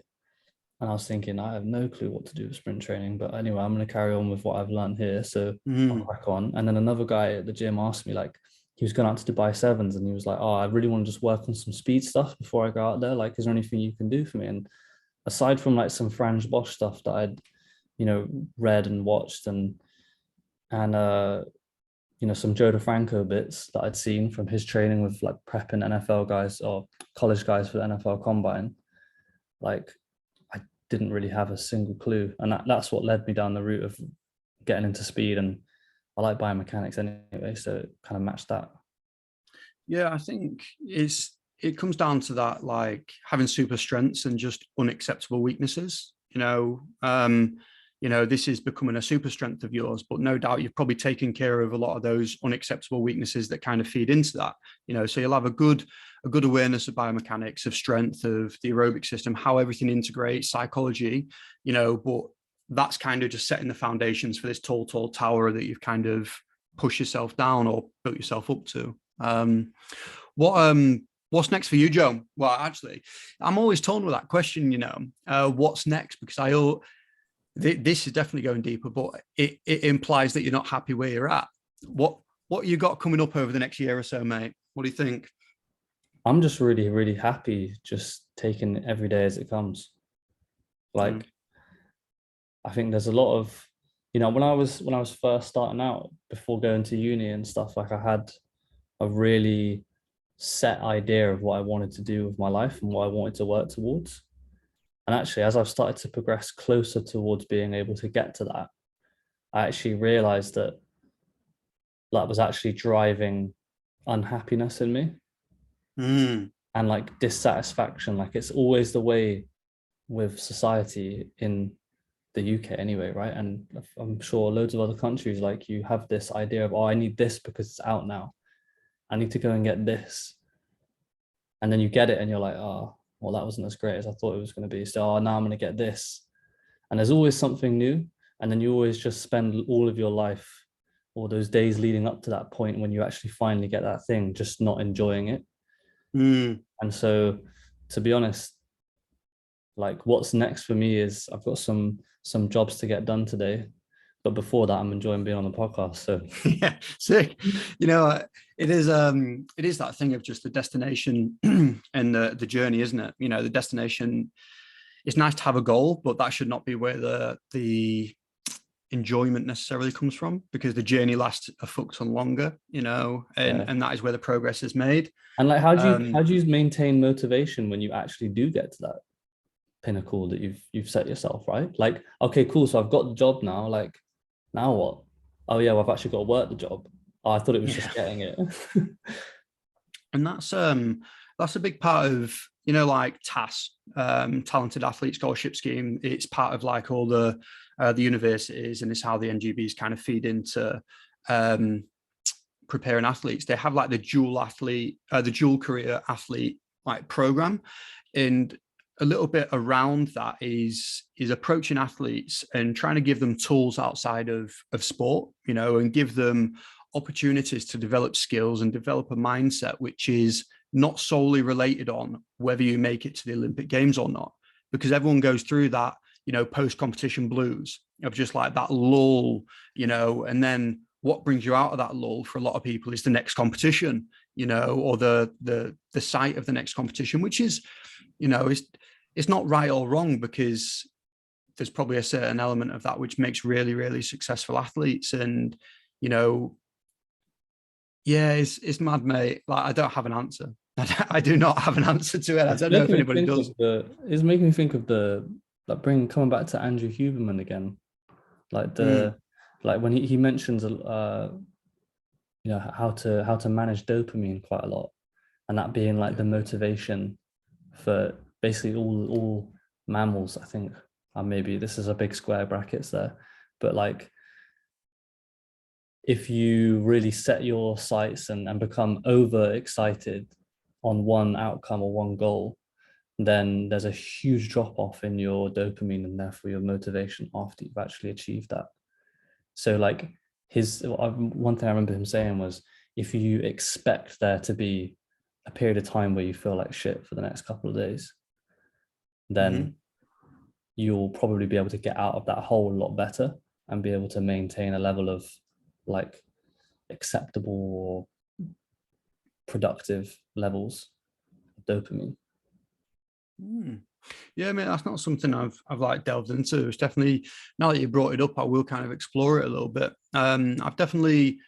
And I was thinking, I have no clue what to do with sprint training, but anyway, I'm going to carry on with what I've learned here, so I'll crack on. And then another guy at the gym asked me, like, he was going out to Dubai Sevens, and he was like, oh, I really want to just work on some speed stuff before I go out there. Like, is there anything you can do for me? And aside from like some Franz Bosch stuff that I'd, you know, read and watched, and you know, some Joe DeFranco bits that I'd seen from his training with like prepping NFL guys or college guys for the NFL Combine, like, I didn't really have a single clue. And that's what led me down the route of getting into speed. And I like biomechanics anyway, so it kind of matched that. Yeah, I think it comes down to that, like having super strengths and just unacceptable weaknesses. You know, this is becoming a super strength of yours, but no doubt you've probably taken care of a lot of those unacceptable weaknesses that kind of feed into that. You know, so you'll have a good awareness of biomechanics, of strength, of the aerobic system, how everything integrates, psychology, you know, but that's kind of just setting the foundations for this tall tower that you've kind of pushed yourself down or built yourself up to. What's next for you, Joe? Well, actually, I'm always torn with that question, you know, what's next? Because this is definitely going deeper, but it implies that you're not happy where you're at. What you got coming up over the next year or so, mate? What do you think? I'm just really, really happy just taking every day as it comes. Like, I think there's a lot of, you know, when I was first starting out before going to uni and stuff, like I had a really set idea of what I wanted to do with my life and what I wanted to work towards. And actually, as I've started to progress closer towards being able to get to that, I actually realized that that was actually driving unhappiness in me and like dissatisfaction. Like it's always the way with society in the UK anyway, right? And I'm sure loads of other countries, like you have this idea of, oh, I need this because it's out now. I need to go and get this. And then you get it and you're like, oh, well, that wasn't as great as I thought it was going to be. So, oh, now I'm going to get this. And there's always something new. And then you always just spend all of your life, all those days leading up to that point when you actually finally get that thing, just not enjoying it. And so, to be honest, like what's next for me is I've got some jobs to get done today, but before that I'm enjoying being on the podcast. So yeah, sick. You know, it is that thing of just the destination and the journey, isn't it? You know, the destination, it's nice to have a goal, but that should not be where the enjoyment necessarily comes from, because the journey lasts a fuck ton longer, you know, and that is where the progress is made. And like how do you maintain motivation when you actually do get to that pinnacle that you've set yourself, right? Like, okay, cool, so I've got the job now, like now what? Oh yeah, well, I've actually got to work the job. Oh, I thought it was just getting it. And that's a big part of, you know, like TAS, Talented Athlete Scholarship Scheme. It's part of like all the universities, and it's how the NGBs kind of feed into preparing athletes. They have like the dual career athlete like program, and a little bit around that is approaching athletes and trying to give them tools outside of sport, you know, and give them opportunities to develop skills and develop a mindset which is not solely related on whether you make it to the Olympic Games or not, because everyone goes through that, you know, post-competition blues of just like that lull, you know, and then what brings you out of that lull for a lot of people is the next competition, you know, or the sight of the next competition, which is, you know, it's not right or wrong, because there's probably a certain element of that which makes really, really successful athletes. And, you know, yeah, it's mad, mate. Like, I don't have an answer. I do not have an answer to it. I don't know if anybody does. It's making me think of coming back to Andrew Huberman again, like like when he mentions you know, how to manage dopamine quite a lot, and that being like the motivation for basically all mammals, I think. And maybe this is a big square brackets there, but like if you really set your sights and become over excited on one outcome or one goal, then there's a huge drop off in your dopamine and therefore your motivation after you've actually achieved that. So like one thing I remember him saying was, if you expect there to be a period of time where you feel like shit for the next couple of days, then you'll probably be able to get out of that hole a lot better and be able to maintain a level of like acceptable or productive levels of dopamine. Yeah, I mean, that's not something I've like delved into. It's definitely, now that you brought it up, I will kind of explore it a little bit. I've definitely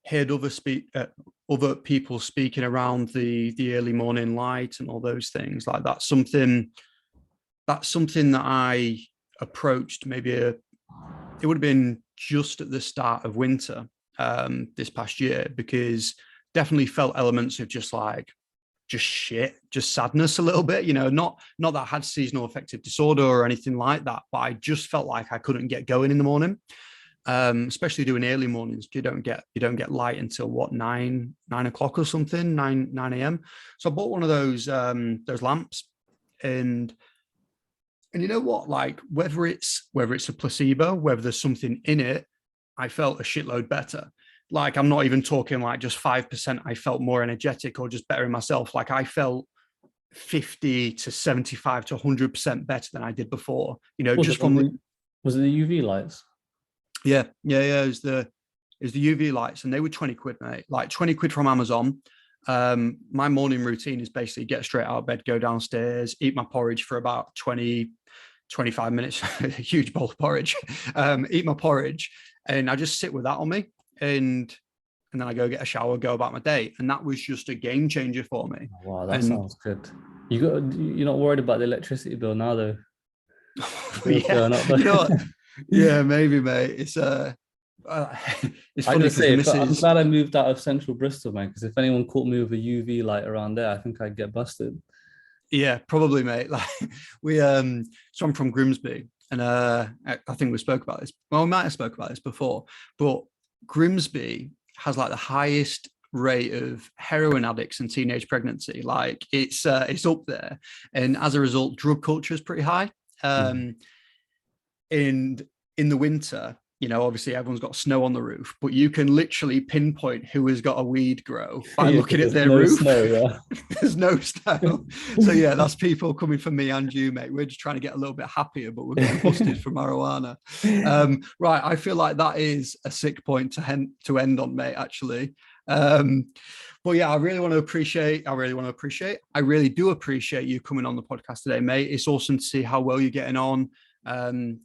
heard other people speaking around the early morning light and all those things. Like that's something that I approached maybe it would have been just at the start of winter this past year, because definitely felt elements of just sadness a little bit, you know, not that I had seasonal affective disorder or anything like that, but I just felt like I couldn't get going in the morning, especially doing early mornings. You don't get light until what, 9 o'clock or something, 9 a.m. So I bought one of those lamps, and you know what, like whether it's a placebo, whether there's something in it, I felt a shitload better. Like, I'm not even talking like just 5%. I felt more energetic or just better in myself. Like I felt 50 to 75 to 100% better than I did before, you know, Was it the UV lights? Yeah. It was the UV lights, and they were 20 quid, mate, like 20 quid from Amazon. My morning routine is basically get straight out of bed, go downstairs, eat my porridge for about 25 minutes, a huge bowl of porridge, eat my porridge, and I just sit with that on me, and then I go get a shower, go about my day. And that was just a game changer for me. Wow, that sounds good. You're not worried about the electricity bill now, though? Yeah, going up you know there. what? Yeah, maybe, mate. It's it's I funny just because the say, I'm missus. glad I moved out of central Bristol, man, because if anyone caught me with a UV light around there, I think I'd get busted. Yeah, probably, mate. Like we so I'm from Grimsby, and I think we spoke about this. Well, we might have spoke about this before, but Grimsby has like the highest rate of heroin addicts and teenage pregnancy. Like it's up there, and as a result, drug culture is pretty high. Mhm. And in the winter, you know, obviously everyone's got snow on the roof, but you can literally pinpoint who has got a weed grow by Yeah, 'cause looking at there's their no roof. snow, yeah. There's no snow. So yeah, that's people coming from me and you, mate. We're just trying to get a little bit happier, but we're getting busted for marijuana. Right. I feel like that is a sick point to end on, mate, actually. But yeah, I really do appreciate you coming on the podcast today, mate. It's awesome to see how well you're getting on.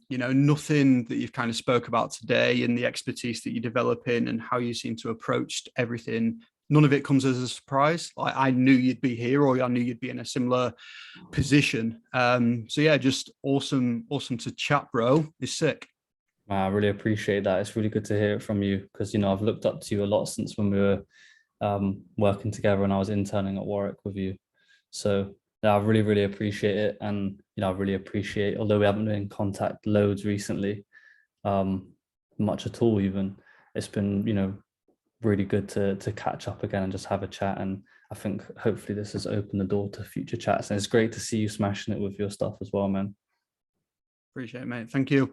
You know, nothing that you've kind of spoke about today and the expertise that you develop in and how you seem to approach everything, none of it comes as a surprise. Like I knew you'd be here, or I knew you'd be in a similar position. So yeah, just awesome to chat, bro. It's sick. I really appreciate that. It's really good to hear it from you because, you know, I've looked up to you a lot since when we were working together and I was interning at Warwick with you. So yeah, I really, really appreciate it. And, you know, I really appreciate, although we haven't been in contact loads recently, much at all even, it's been, you know, really good to catch up again and just have a chat. And I think hopefully this has opened the door to future chats. And it's great to see you smashing it with your stuff as well, man. Appreciate it, mate. Thank you.